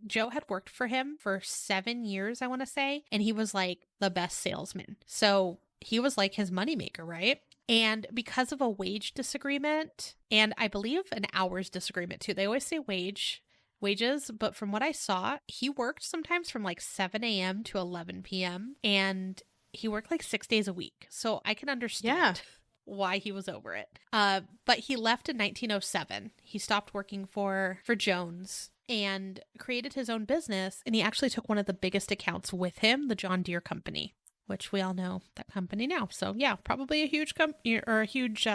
Joe had worked for him for 7 years, I want to say, and he was like the best salesman. So he was like his moneymaker, right? And because of a wage disagreement, and I believe an hours disagreement too, they always say wages, but from what I saw, he worked sometimes from like 7 a.m. to 11 p.m. and he worked like 6 days a week. So I can understand why he was over it. But he left in 1907. He stopped working for Jones and created his own business. And he actually took one of the biggest accounts with him, the John Deere Company, which we all know that company now. So yeah, probably a huge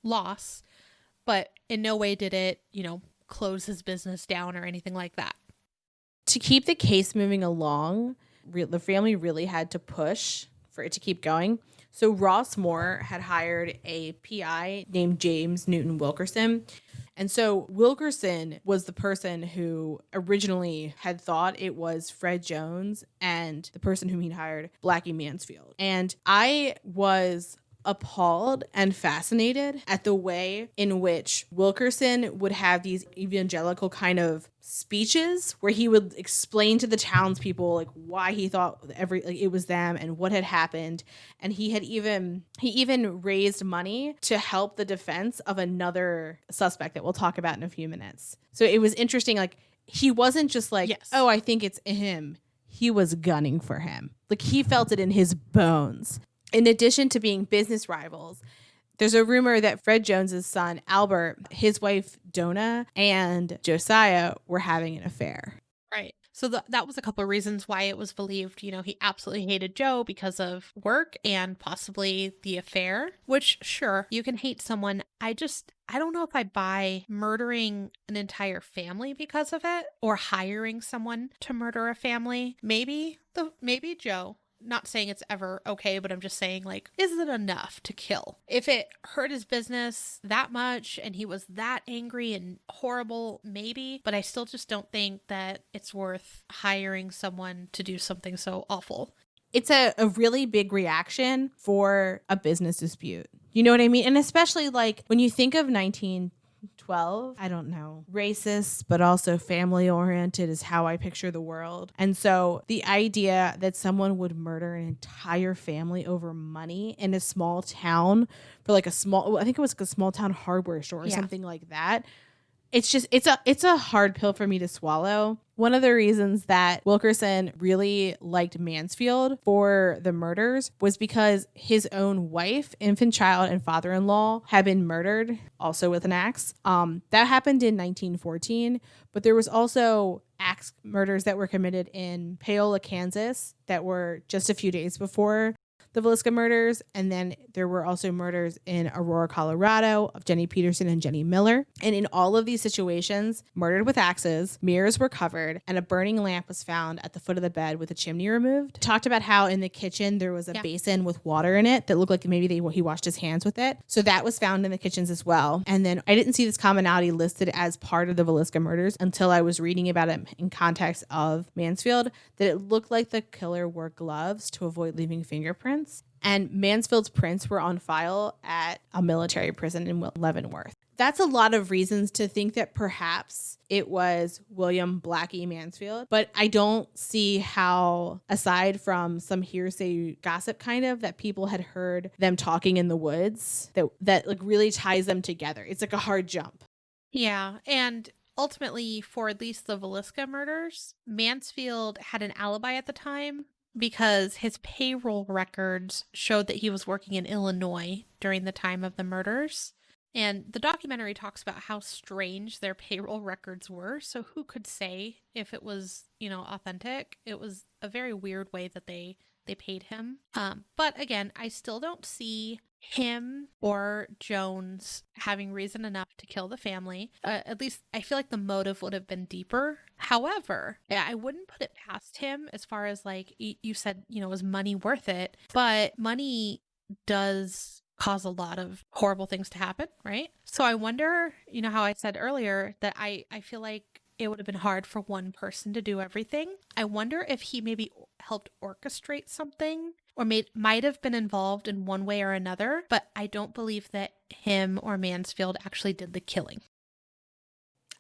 loss, but in no way did it, close his business down or anything like that.
To keep the case moving along, the family really had to push for it to keep going. So Ross Moore had hired a PI named James Newton Wilkerson. And so Wilkerson was the person who originally had thought it was Fred Jones and the person whom he'd hired, Blackie Mansfield. And I was appalled and fascinated at the way in which Wilkerson would have these evangelical kind of speeches where he would explain to the townspeople like why he thought it was them and what had happened. And he even raised money to help the defense of another suspect that we'll talk about in a few minutes. So it was interesting. Like, he wasn't just like, yes, oh, I think it's him. He was gunning for him. Like, he felt it in his bones. In addition to being business rivals, there's a rumor that Fred Jones's son, Albert, his wife, Donna, and Josiah were having an affair.
Right. So that was a couple of reasons why it was believed, he absolutely hated Joe because of work and possibly the affair, which, sure, you can hate someone. I don't know if I buy murdering an entire family because of it or hiring someone to murder a family. Maybe Joe. Not saying it's ever okay, but I'm just saying, like, is it enough to kill? If it hurt his business that much and he was that angry and horrible, maybe, but I still just don't think that it's worth hiring someone to do something so awful.
It's a really big reaction for a business dispute. You know what I mean? And especially like when you think of 1912, I don't know, racist, but also family oriented is how I picture the world. And so the idea that someone would murder an entire family over money in a small town for like I think it was like a small town hardware store or something like that. It's a hard pill for me to swallow. One of the reasons that Wilkerson really liked Mansfield for the murders was because his own wife, infant child, and father-in-law had been murdered, also with an axe. That happened in 1914, but there was also axe murders that were committed in Paola, Kansas, that were just a few days before the Villisca murders. And then there were also murders in Aurora, Colorado of Jenny Peterson and Jenny Miller. And in all of these situations, murdered with axes, mirrors were covered, and a burning lamp was found at the foot of the bed with a chimney removed. Talked about how in the kitchen there was a basin with water in it that looked like maybe he washed his hands with it. So that was found in the kitchens as well. And then I didn't see this commonality listed as part of the Villisca murders until I was reading about it in context of Mansfield, that it looked like the killer wore gloves to avoid leaving fingerprints. And Mansfield's prints were on file at a military prison in Leavenworth. That's a lot of reasons to think that perhaps it was William Blackie Mansfield, but I don't see how, aside from some hearsay gossip kind of, that people had heard them talking in the woods, that like really ties them together. It's like a hard jump.
Yeah, and ultimately, for at least the Villisca murders, Mansfield had an alibi at the time, because his payroll records showed that he was working in Illinois during the time of the murders. And the documentary talks about how strange their payroll records were. So who could say if it was, authentic? It was a very weird way that they paid him. But again, I still don't see him or Jones having reason enough to kill the family. At least I feel like the motive would have been deeper. However, I wouldn't put it past him as far as like you said, was money worth it? But money does cause a lot of horrible things to happen, right? So I wonder, how I said earlier that I feel like it would have been hard for one person to do everything. I wonder if he maybe helped orchestrate something or might have been involved in one way or another, but I don't believe that him or Mansfield actually did the killing.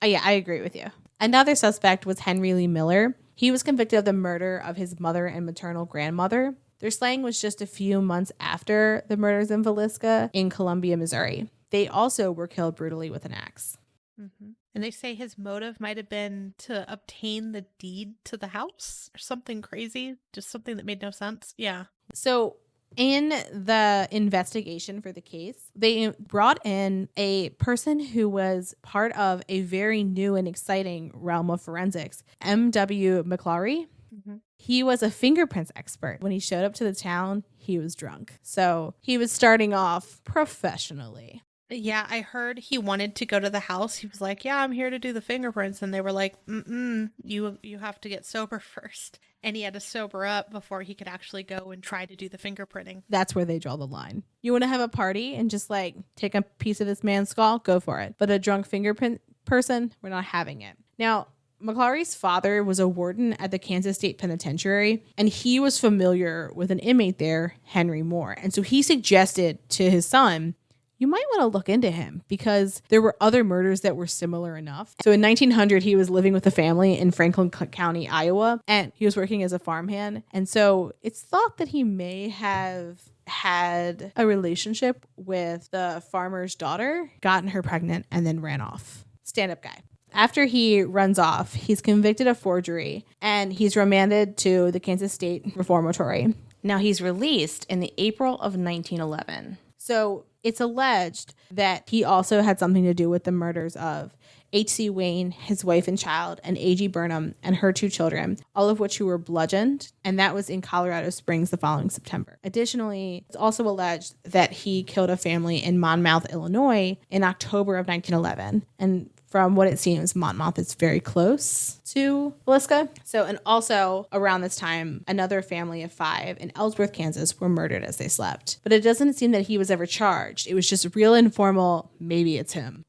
Yeah, I agree with you. Another suspect was Henry Lee Miller. He was convicted of the murder of his mother and maternal grandmother. Their slaying was just a few months after the murders in Villisca in Columbia, Missouri. They also were killed brutally with an axe.
Mm-hmm. And they say his motive might have been to obtain the deed to the house or something crazy, just something that made no sense. Yeah.
So in the investigation for the case, they brought in a person who was part of a very new and exciting realm of forensics, M.W. McClary.
Mm-hmm.
He was a fingerprints expert. When he showed up to the town, he was drunk. So he was starting off professionally.
Yeah, I heard he wanted to go to the house. He was like, yeah, I'm here to do the fingerprints. And they were like, you have to get sober first. And he had to sober up before he could actually go and try to do the fingerprinting.
That's where they draw the line. You want to have a party and just like take a piece of this man's skull? Go for it. But a drunk fingerprint person, we're not having it. Now, McClary's father was a warden at the Kansas State Penitentiary, and he was familiar with an inmate there, Henry Moore. And so he suggested to his son, you might want to look into him because there were other murders that were similar enough. So in 1900, he was living with a family in Franklin County, Iowa, and he was working as a farmhand. And so it's thought that he may have had a relationship with the farmer's daughter, gotten her pregnant, and then ran off. Stand-up guy. After he runs off, he's convicted of forgery, and he's remanded to the Kansas State Reformatory. Now, he's released in the April of 1911. So it's alleged that he also had something to do with the murders of H.C. Wayne, his wife and child, and A.G. Burnham and her 2 children, all of which were bludgeoned, and that was in Colorado Springs the following September. Additionally, it's also alleged that he killed a family in Monmouth, Illinois in October of 1911, and from what it seems, Monmouth is very close to Villisca. So, and also around this time, another family of 5 in Ellsworth, Kansas were murdered as they slept. But it doesn't seem that he was ever charged. It was just real informal, maybe it's him.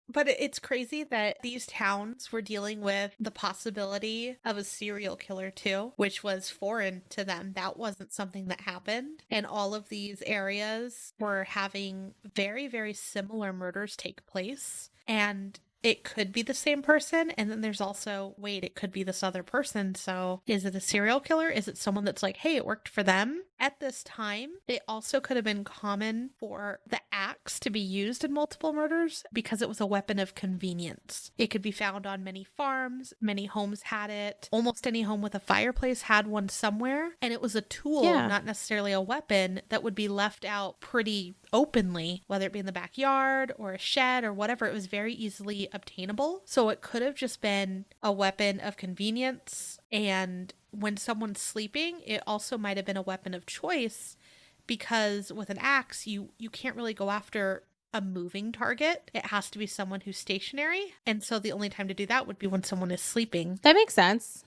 But it's crazy that these towns were dealing with the possibility of a serial killer too, which was foreign to them. That wasn't something that happened. And all of these areas were having very, very similar murders take place. And it could be the same person. And then there's also, wait, it could be this other person. So is it a serial killer? Is it someone that's like, hey, it worked for them? At this time, it also could have been common for the axe to be used in multiple murders because it was a weapon of convenience. It could be found on many farms. Many homes had it. Almost any home with a fireplace had one somewhere. And it was a tool, not necessarily a weapon, that would be left out pretty openly, whether it be in the backyard or a shed or whatever. It was very easily obtainable. So it could have just been a weapon of convenience. And when someone's sleeping, it also might have been a weapon of choice because with an axe, you can't really go after a moving target. It has to be someone who's stationary. And so the only time to do that would be when someone is sleeping.
That makes sense.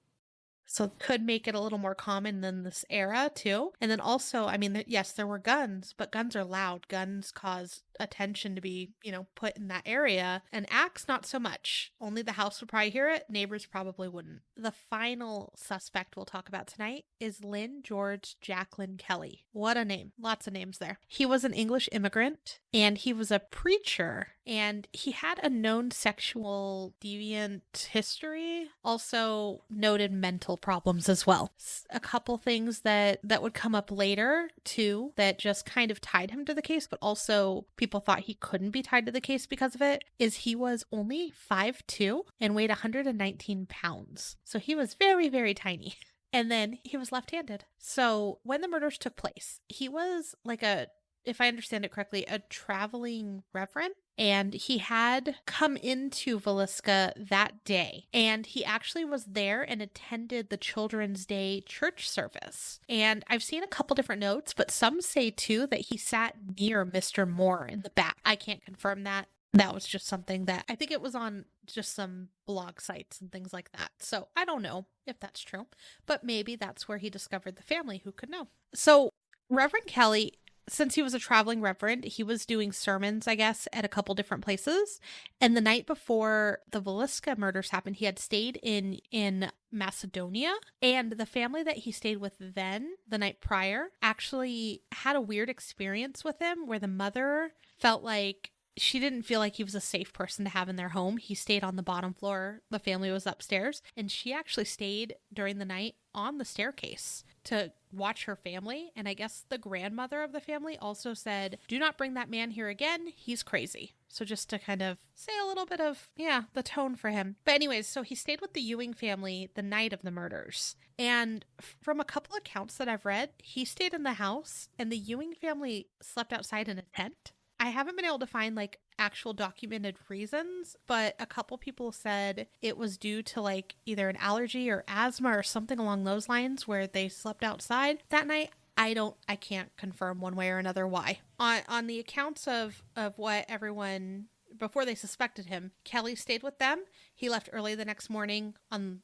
So it could make it a little more common than this era too. And then also, I mean, yes, there were guns, but guns are loud. Guns cause attention to be, put in that area. An axe, not so much. Only the house would probably hear it. Neighbors probably wouldn't. The final suspect we'll talk about tonight is Lynn George Jaclyn Kelly. What a name. Lots of names there. He was an English immigrant and he was a preacher and he had a known sexual deviant history, also noted mental problems as well. A couple things that would come up later too that just kind of tied him to the case, but also people thought he couldn't be tied to the case because of it, is he was only 5'2" and weighed 119 pounds. So he was very, very tiny. And then he was left-handed. So when the murders took place, he was like if I understand it correctly, a traveling reverend. and he had come into Villisca that day. And he actually was there and attended the Children's Day church service. And I've seen a couple different notes, but some say too that he sat near Mr. Moore in the back. I can't confirm that. That was just something that I think it was on just some blog sites and things like that. So I don't know if that's true, but maybe that's where he discovered the family. Who could know? So Reverend Kelly, since he was a traveling reverend, he was doing sermons, I guess, at a couple different places. And the night before the Villisca murders happened, he had stayed in Macedonia. And the family that he stayed with then, the night prior, actually had a weird experience with him where the mother felt like she didn't feel like he was a safe person to have in their home. He stayed on the bottom floor. The family was upstairs. And she actually stayed during the night on the staircase to watch her family. And I guess the grandmother of the family also said, do not bring that man here again. He's crazy. So just to kind of say a little bit of, the tone for him. But anyways, so he stayed with the Ewing family the night of the murders. And from a couple accounts that I've read, he stayed in the house and the Ewing family slept outside in a tent. I haven't been able to find like actual documented reasons, but a couple people said it was due to like either an allergy or asthma or something along those lines where they slept outside that night. I can't confirm one way or another why. On the accounts of what everyone, before they suspected him, Kelly stayed with them. He left early the next morning on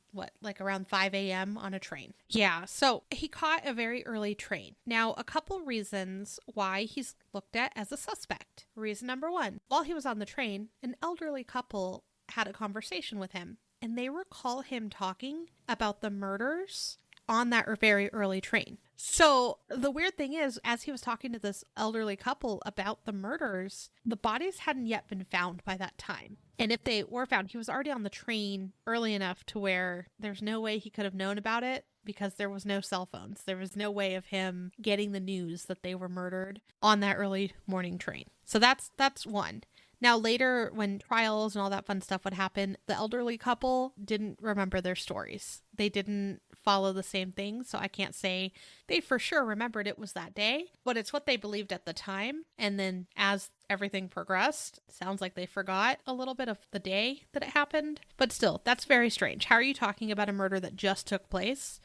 around 5 a.m. on a train. Yeah, so he caught a very early train. Now, a couple reasons why he's looked at as a suspect. Reason number one, while he was on the train, an elderly couple had a conversation with him, and they recall him talking about the murders on that very early train. So the weird thing is, as he was talking to this elderly couple about the murders, the bodies hadn't yet been found by that time. And if they were found, he was already on the train early enough to where there's no way he could have known about it because there was no cell phones. There was no way of him getting the news that they were murdered on that early morning train. So that's one. Now, later, when trials and all that fun stuff would happen, the elderly couple didn't remember their stories. They didn't follow the same thing, so I can't say they for sure remembered it was that day, but it's what they believed at the time. And then as everything progressed, it sounds like they forgot a little bit of the day that it happened. But still, that's very strange. How are you talking about a murder that just took place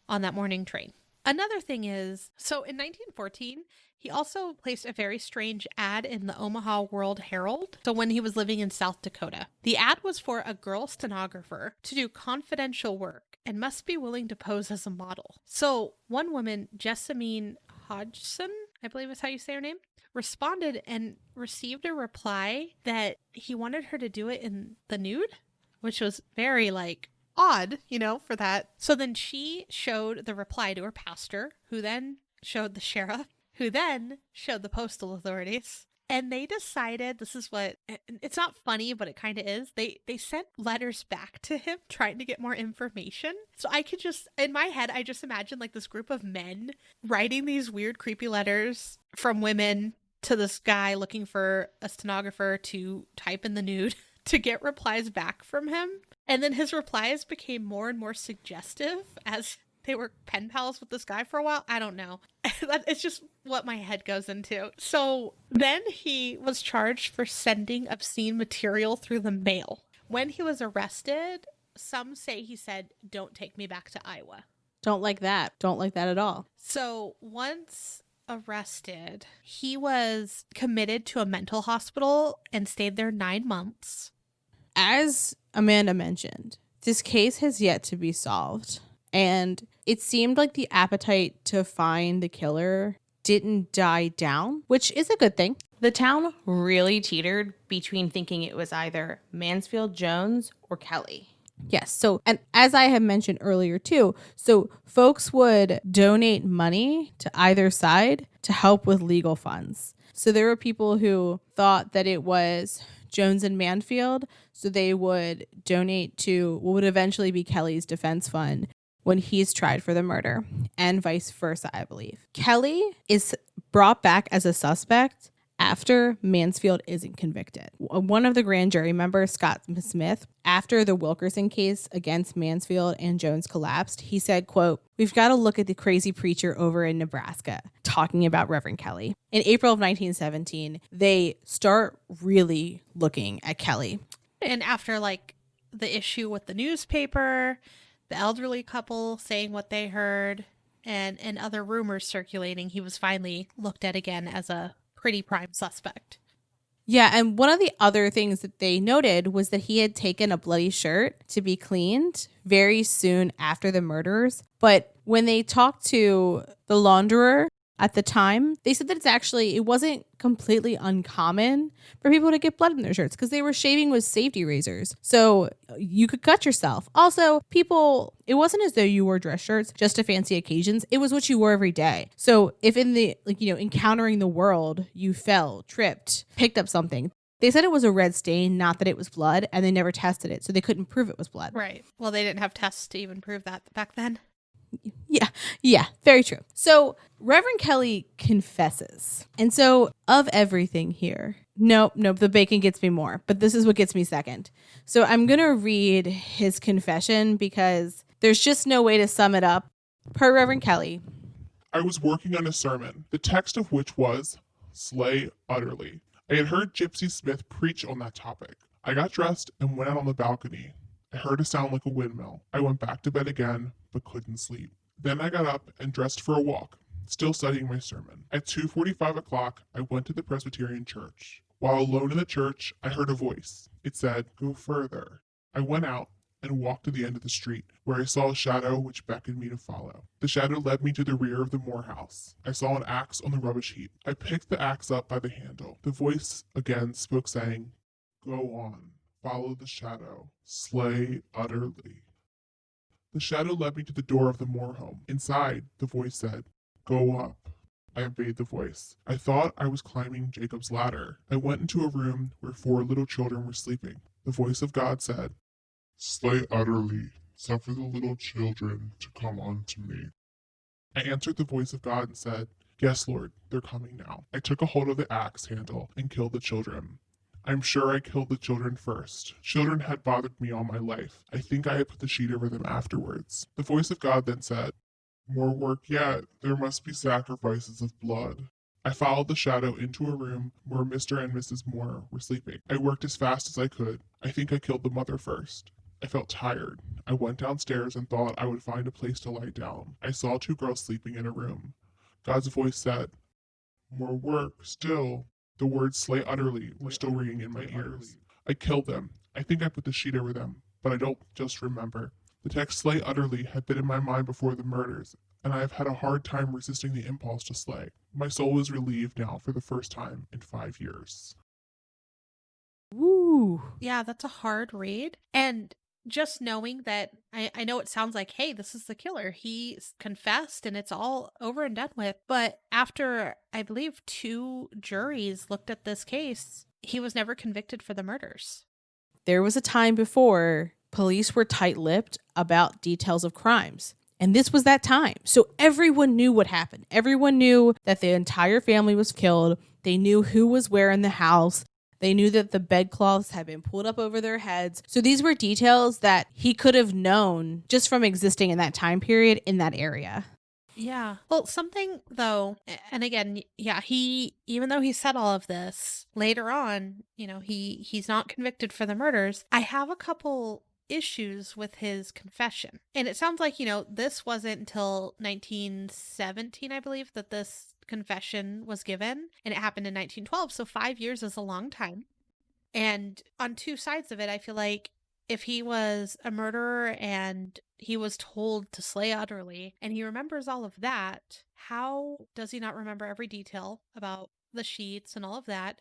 on that morning train? Another thing is, so in 1914, he also placed a very strange ad in the Omaha World Herald. So when he was living in South Dakota, the ad was for a girl stenographer to do confidential work and must be willing to pose as a model. So one woman, Jessamine Hodgson, I believe is how you say her name, responded and received a reply that he wanted her to do it in the nude, which was very odd, for that. So then she showed the reply to her pastor, who then showed the sheriff, who then showed the postal authorities. And they decided, this is what, it's not funny, but it kind of is. They sent letters back to him trying to get more information. So I could just, in my head, I just imagine this group of men writing these weird, creepy letters from women to this guy looking for a stenographer to type in the nude to get replies back from him. And then his replies became more and more suggestive as they were pen pals with this guy for a while. I don't know. It's just what my head goes into. So then he was charged for sending obscene material through the mail. When he was arrested, some say he said, "Don't take me back to Iowa."
Don't like that. Don't like that at all.
So once arrested, he was committed to a mental hospital and stayed there 9 months.
As Amanda mentioned, this case has yet to be solved. And it seemed like the appetite to find the killer didn't die down, which is a good thing.
The town really teetered between thinking it was either Mansfield Jones or Kelly.
Yes. So, and as I had mentioned earlier too, so folks would donate money to either side to help with legal funds. So there were people who thought that it was Jones and Mansfield, so they would donate to what would eventually be Kelly's defense fund when he's tried for the murder, and vice versa, I believe. Kelly is brought back as a suspect after, Mansfield isn't convicted. One of the grand jury members, Scott Smith, after the Wilkerson case against Mansfield and Jones collapsed, he said, quote, "We've got to look at the crazy preacher over in Nebraska," talking about Reverend Kelly. In April of 1917, they start really looking at Kelly.
And after like the issue with the newspaper, the elderly couple saying what they heard, and other rumors circulating, he was finally looked at again as a pretty prime suspect.
Yeah, and one of the other things that they noted was that he had taken a bloody shirt to be cleaned very soon after the murders. But when they talked to the launderer at the time, they said that it wasn't completely uncommon for people to get blood in their shirts because they were shaving with safety razors. So you could cut yourself. Also, it wasn't as though you wore dress shirts just to fancy occasions. It was what you wore every day. So if in the, encountering the world, you fell, tripped, picked up something, they said it was a red stain, not that it was blood, and they never tested it. So they couldn't prove it was blood.
Right. Well, they didn't have tests to even prove that back then.
Yeah, very true. So Reverend Kelly confesses. And so of everything here, nope, the bacon gets me more, but this is what gets me second. So I'm going to read his confession because there's just no way to sum it up. Per Reverend Kelly,
"I was working on a sermon, the text of which was, 'Slay utterly.' I had heard Gypsy Smith preach on that topic. I got dressed and went out on the balcony. I heard a sound like a windmill. I went back to bed again, but couldn't sleep. Then I got up and dressed for a walk, still studying my sermon. At 2:45 o'clock, I went to the Presbyterian church. While alone in the church, I heard a voice. It said, 'Go further.' I went out and walked to the end of the street, where I saw a shadow which beckoned me to follow. The shadow led me to the rear of the Moore house. I saw an axe on the rubbish heap. I picked the axe up by the handle. The voice again spoke, saying, 'Go on. Follow the shadow. Slay utterly.' The shadow led me to the door of the Moore home. Inside, the voice said, 'Go up.' I obeyed the voice. I thought I was climbing Jacob's ladder. I went into a room where 4 little children were sleeping. The voice of God said, 'Slay utterly. Suffer the little children to come unto me.' I answered the voice of God and said, 'Yes, Lord, they're coming now.' I took a hold of the axe handle and killed the children. I'm sure I killed the children first. Children had bothered me all my life. I think I had put the sheet over them afterwards. The voice of God then said, 'More work yet. There must be sacrifices of blood.' I followed the shadow into a room where Mr. and Mrs. Moore were sleeping. I worked as fast as I could. I think I killed the mother first. I felt tired. I went downstairs and thought I would find a place to lie down. I saw 2 girls sleeping in a room. God's voice said, 'More work still.' The words 'slay utterly' were still ringing in my ears. I killed them. I think I put the sheet over them, but I don't just remember. The text 'slay utterly' had been in my mind before the murders, and I have had a hard time resisting the impulse to slay. My soul is relieved now for the first time in 5 years.
Woo.
Yeah, that's a hard read. And just knowing that, I know it sounds like, hey, this is the killer. He confessed and it's all over and done with. But after, I believe, 2 juries looked at this case, he was never convicted for the murders.
There was a time before police were tight-lipped about details of crimes. And this was that time. So everyone knew what happened. Everyone knew that the entire family was killed. They knew who was where in the house. They knew that the bedcloths had been pulled up over their heads. So these were details that he could have known just from existing in that time period in that area.
Yeah. Well, something though, and again, yeah, even though he said all of this, later on, he's not convicted for the murders. I have a couple issues with his confession. And it sounds like, this wasn't until 1917, I believe, that this confession was given, and it happened in 1912. So 5 years is a long time. And on 2 sides of it, I feel like if he was a murderer and he was told to slay utterly and he remembers all of that, how does he not remember every detail about the sheets and all of that?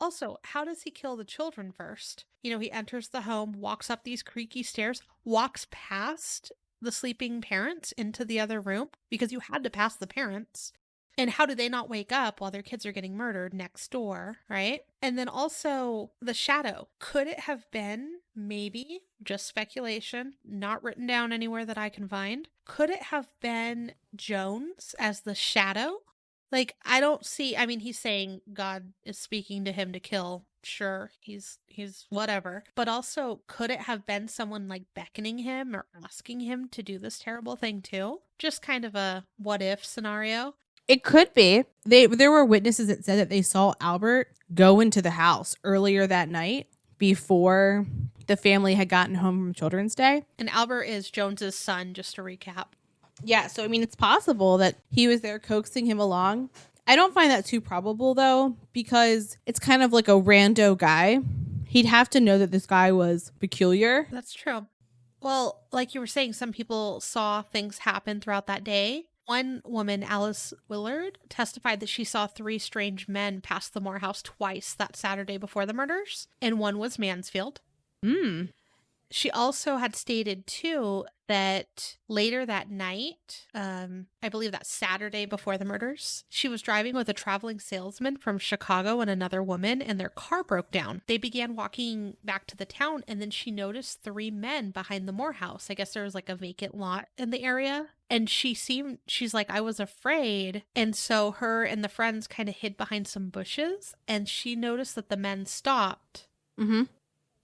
Also, how does he kill the children first? He enters the home, walks up these creaky stairs, walks past the sleeping parents into the other room, because you had to pass the parents. And how do they not wake up while their kids are getting murdered next door, right? And then also the shadow. Could it have been, maybe, just speculation, not written down anywhere that I can find, could it have been Jones as the shadow Like, I don't see, I mean, he's saying God is speaking to him to kill. Sure, he's whatever. But also, could it have been someone like beckoning him or asking him to do this terrible thing too? Just kind of a what if scenario.
It could be. There were witnesses that said that they saw Albert go into the house earlier that night before the family had gotten home from Children's Day.
And Albert is Jones's son, just to recap.
Yeah, so I mean, it's possible that he was there coaxing him along. I don't find that too probable, though, because it's kind of like a rando guy. He'd have to know that this guy was peculiar.
That's true. Well, like you were saying, some people saw things happen throughout that day. One woman, Alice Willard, testified that she saw 3 strange men pass the Moore house twice that Saturday before the murders, and one was Mansfield. She also had stated, too, that later that night, I believe that Saturday before the murders, she was driving with a traveling salesman from Chicago and another woman, and their car broke down. They began walking back to the town, and then she noticed 3 men behind the Moore house. I guess there was like a vacant lot in the area. And she's like, I was afraid. And so her and the friends kind of hid behind some bushes, and she noticed that the men stopped.
Mm-hmm.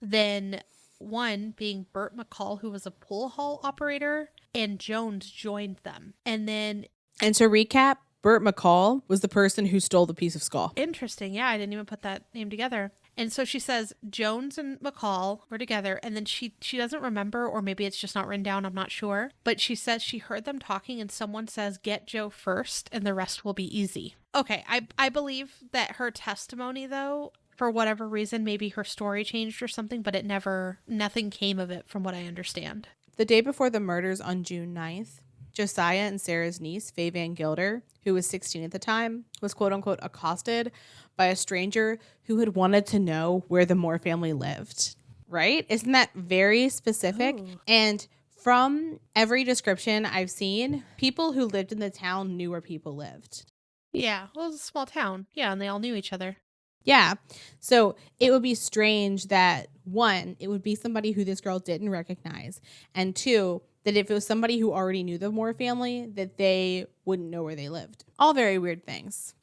Then one being Bert McCall, who was a pool hall operator, and Jones joined them. And
to recap, Bert McCall was the person who stole the piece of skull.
Interesting. Yeah, I didn't even put that name together. And so she says Jones and McCall were together, and then she doesn't remember, or maybe it's just not written down, I'm not sure. But she says she heard them talking, and someone says, get Joe first, and the rest will be easy. Okay, I believe that her testimony, though, for whatever reason, maybe her story changed or something, but nothing came of it from what I understand.
The day before the murders on June 9th, Josiah and Sarah's niece, Faye Van Gilder, who was 16 at the time, was quote-unquote accosted by a stranger who had wanted to know where the Moore family lived. Right? Isn't that very specific?
Ooh.
And from every description I've seen, people who lived in the town knew where people lived.
Yeah, well, it was a small town. Yeah, and they all knew each other.
Yeah. So it would be strange that, 1, it would be somebody who this girl didn't recognize, and 2, that if it was somebody who already knew the Moore family, that they wouldn't know where they lived. All very weird things.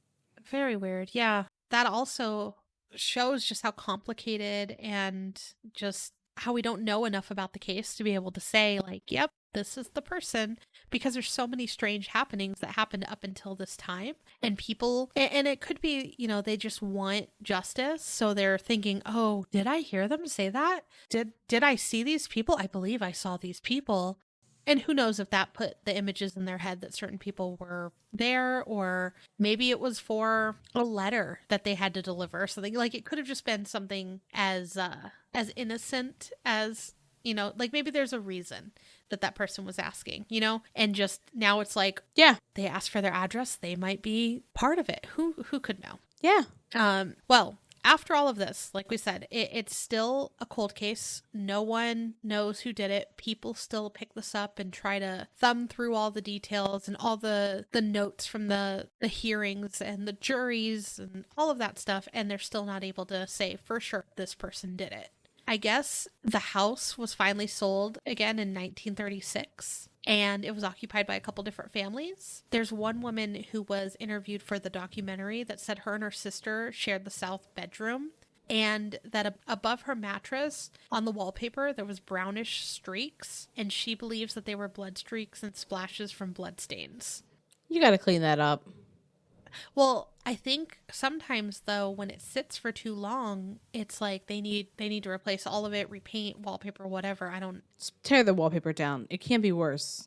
Very weird. Yeah. That also shows just how complicated and just how we don't know enough about the case to be able to say, like, yep, this is the person, because there's so many strange happenings that happened up until this time, and people, and it could be, they just want justice, so they're thinking, oh, did I hear them say that? Did I see these people? I believe I saw these people. And who knows if that put the images in their head that certain people were there, or maybe it was for a letter that they had to deliver. Something like, it could have just been something as innocent as, like maybe there's a reason that person was asking, and just now it's like,
yeah,
they asked for their address. They might be part of it. Who could know?
Yeah.
Well, after all of this, like we said, it's still a cold case. No one knows who did it. People still pick this up and try to thumb through all the details and all the notes from the hearings and the juries and all of that stuff, and they're still not able to say for sure this person did it. I guess the house was finally sold again in 1936, and it was occupied by a couple different families. There's one woman who was interviewed for the documentary that said her and her sister shared the south bedroom, and that above her mattress on the wallpaper there was brownish streaks, and she believes that they were blood streaks and splashes from blood stains.
You got to clean that up.
Well, I think sometimes, though, when it sits for too long, it's like they need to replace all of it, repaint, wallpaper, whatever.
Just tear the wallpaper down. It can't be worse.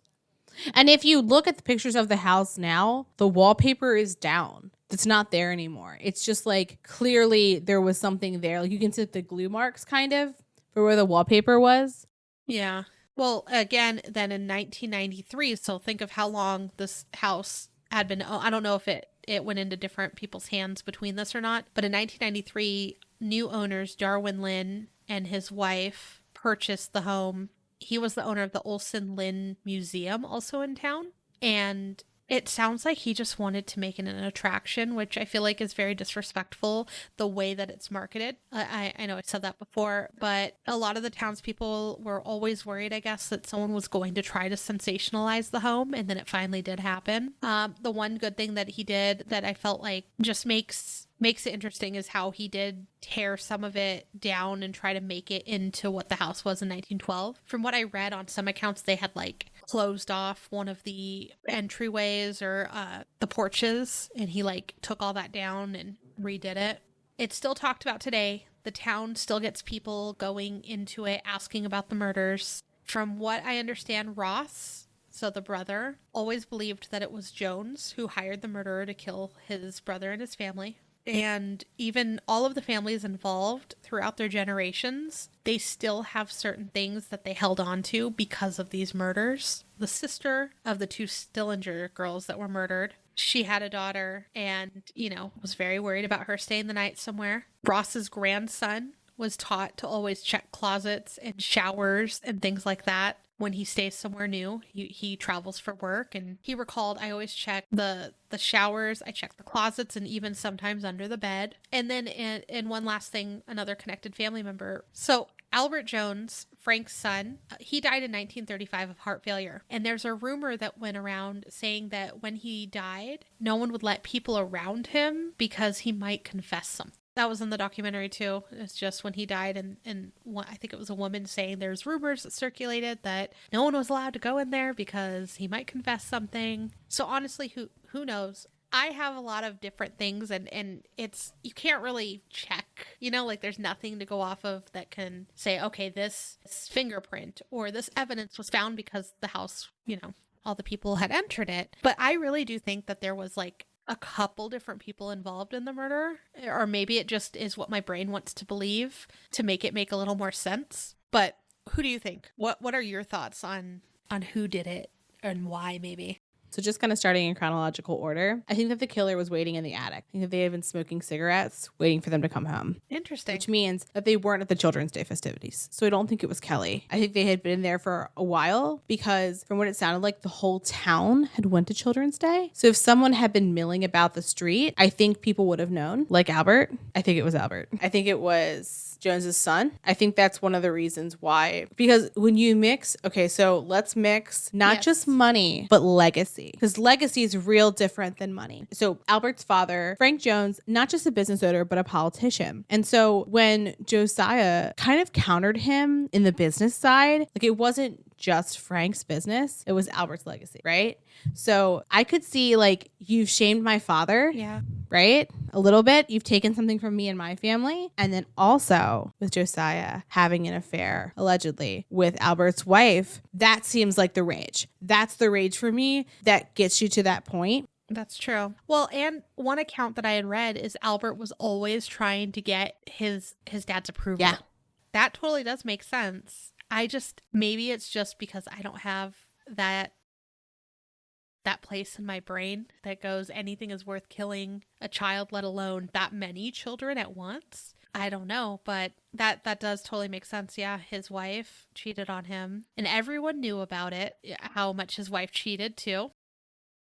And if you look at the pictures of the house now, the wallpaper is down. It's not there anymore. It's just like clearly there was something there. Like you can see the glue marks kind of for where the wallpaper was.
Yeah. Well, again, then in 1993, so think of how long this house had been. I don't know if it went into different people's hands between this or not, but in 1993, new owners Darwin Lynn and his wife purchased the home. He was the owner of the Olson Lynn Museum, also in town, and It sounds like he just wanted to make it an attraction, which I feel like is very disrespectful, the way that it's marketed. I know I said that before, but a lot of the townspeople were always worried, I guess, that someone was going to try to sensationalize the home, and then it finally did happen. The one good thing that he did that I felt like just makes it interesting is how he did tear some of it down and try to make it into what the house was in 1912. From what I read on some accounts, they had like closed off one of the entryways or the porches, and he like took all that down and redid it. It's still talked about today. The town still gets people going into it, asking about the murders. From what I understand, Ross, so the brother, always believed that it was Jones who hired the murderer to kill his brother and his family. And even all of the families involved throughout their generations, they still have certain things that they held on to because of these murders. The sister of the two Stillinger girls that were murdered, she had a daughter and, was very worried about her staying the night somewhere. Ross's grandson was taught to always check closets and showers and things like that. When he stays somewhere new, he travels for work, and he recalled, I always check the showers, I check the closets, and even sometimes under the bed. And then in one last thing, another connected family member. So Albert Jones, Frank's son, he died in 1935 of heart failure. And there's a rumor that went around saying that when he died, no one would let people around him because he might confess something. That was in the documentary too. It's just when he died, and I think it was a woman saying there's rumors that circulated that no one was allowed to go in there because he might confess something. So honestly, who knows? I have a lot of different things, and it's, you can't really check, like there's nothing to go off of that can say, okay, this fingerprint or this evidence was found because the house, all the people had entered it. But I really do think that there was like a couple different people involved in the murder, or maybe it just is what my brain wants to believe to make it make a little more sense. But who do you think? What are your thoughts on who did it and why, maybe?
So just kind of starting in chronological order, I think that the killer was waiting in the attic. I think that they had been smoking cigarettes, waiting for them to come home.
Interesting.
Which means that they weren't at the Children's Day festivities. So I don't think it was Kelly. I think they had been there for a while because from what it sounded like, the whole town had went to Children's Day. So if someone had been milling about the street, I think people would have known. Like Albert. I think it was Albert. I think it was Jones's son. I think that's one of the reasons why. Because when you mix, okay, so let's mix not just money, but legacy. Because legacy is real different than money. So Albert's father, Frank Jones, not just a business owner, but a politician. And so when Josiah kind of countered him in the business side, like it wasn't just Frank's business, it was Albert's legacy, right? So I could see like, you've shamed my father.
Yeah.
Right? A little bit. You've taken something from me and my family. And then also with Josiah having an affair, allegedly, with Albert's wife, that seems like the rage. That's the rage for me that gets you to that point.
That's true. Well, and one account that I had read is Albert was always trying to get his dad's approval.
Yeah.
That totally does make sense. Maybe it's just because I don't have that place in my brain that goes, anything is worth killing a child, let alone that many children at once. I don't know, but that does totally make sense. Yeah, his wife cheated on him, and everyone knew about it, how much his wife cheated too.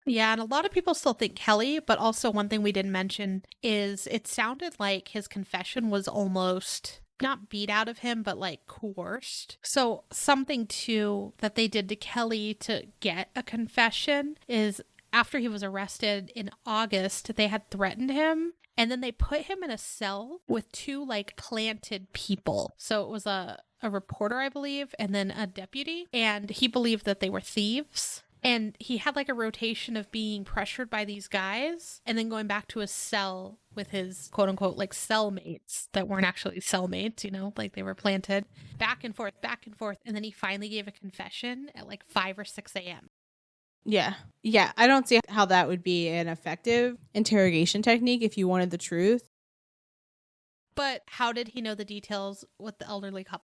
Yeah, and a lot of people still think Kelly, but also one thing we didn't mention is it sounded like his confession was almost not beat out of him, but like coerced. So something too that they did to Kelly to get a confession is after he was arrested in August, they had threatened him, and then they put him in a cell with two like planted people. So it was a reporter, I believe, and then a deputy, and he believed that they were thieves. And he had like a rotation of being pressured by these guys and then going back to his cell with his quote unquote like cellmates that weren't actually cellmates, like they were planted back and forth. And then he finally gave a confession at like 5 or 6 a.m.
Yeah. Yeah. I don't see how that would be an effective interrogation technique if you wanted the truth.
But how did he know the details with the elderly couple?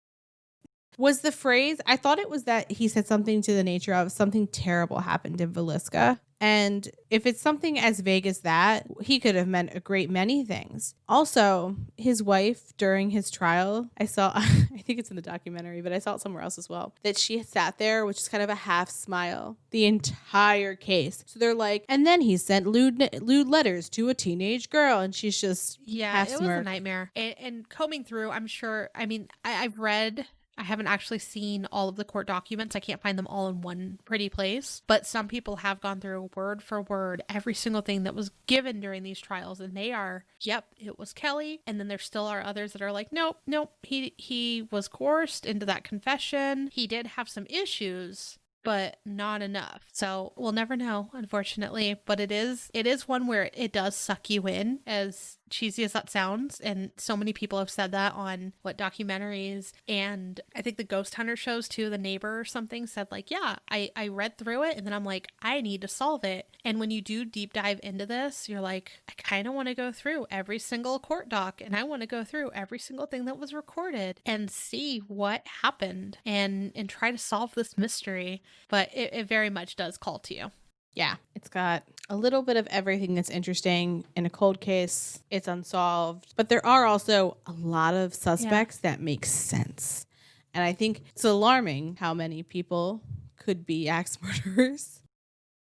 Was the phrase, I thought it was that he said something to the nature of something terrible happened in Villisca. And if it's something as vague as that, he could have meant a great many things. Also, his wife during his trial, I saw, I think it's in the documentary, but I saw it somewhere else as well, that she had sat there with just kind of a half smile the entire case. So they're like, and then he sent lewd letters to a teenage girl. And she's just half
it was
smirk.
a nightmare. And combing through, I'm sure, I mean, I've read, I haven't actually seen all of the court documents. I can't find them all in one pretty place. But some people have gone through word for word every single thing that was given during these trials. And they are, yep, it was Kelly. And then there still are others that are like, nope, he was coerced into that confession. He did have some issues, but not enough. So we'll never know, unfortunately. But it is one where it does suck you in, as cheesy as that sounds. And so many people have said that on documentaries, and I think the ghost hunter shows too. The Neighbor or something said like, yeah, I read through it and then I'm like, I need to solve it. And when you do deep dive into this, you're like, I kind of want to go through every single court doc, and I want to go through every single thing that was recorded and see what happened and try to solve this mystery. But it very much does call to you.
Yeah, it's got a little bit of everything that's interesting. In a cold case, it's unsolved. But there are also a lot of suspects that make sense. And I think it's alarming how many people could be axe murderers.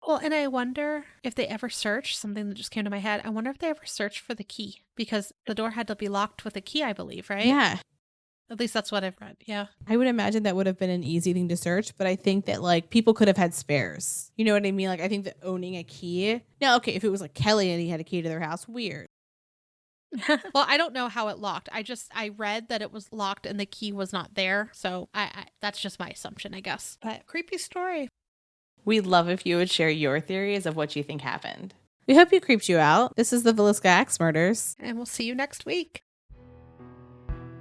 Well, and I wonder if they ever searched, something that just came to my head, I wonder if they ever searched for the key. Because the door had to be locked with a key, I believe, right?
Yeah.
At least that's what I've read. Yeah.
I would imagine that would have been an easy thing to search, but I think that like people could have had spares. You know what I mean? Like I think that owning a key. Now, okay, if it was like Kelly and he had a key to their house, weird.
Well, I don't know how it locked. I read that it was locked and the key was not there. So I that's just my assumption, I guess. But creepy story.
We'd love if you would share your theories of what you think happened.
We hope you creeped you out. This is the Villisca Axe Murders.
And we'll see you next week.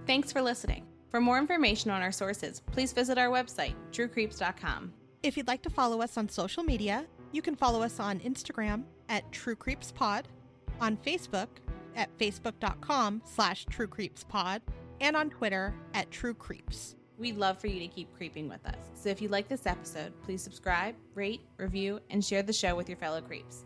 Thanks for listening. For more information on our sources, please visit our website, truecreeps.com.
If you'd like to follow us on social media, you can follow us on Instagram at TrueCreepsPod, on Facebook at facebook.com/TrueCreepsPod, and on Twitter at TrueCreeps.
We'd love for you to keep creeping with us. So if you like this episode, please subscribe, rate, review, and share the show with your fellow creeps.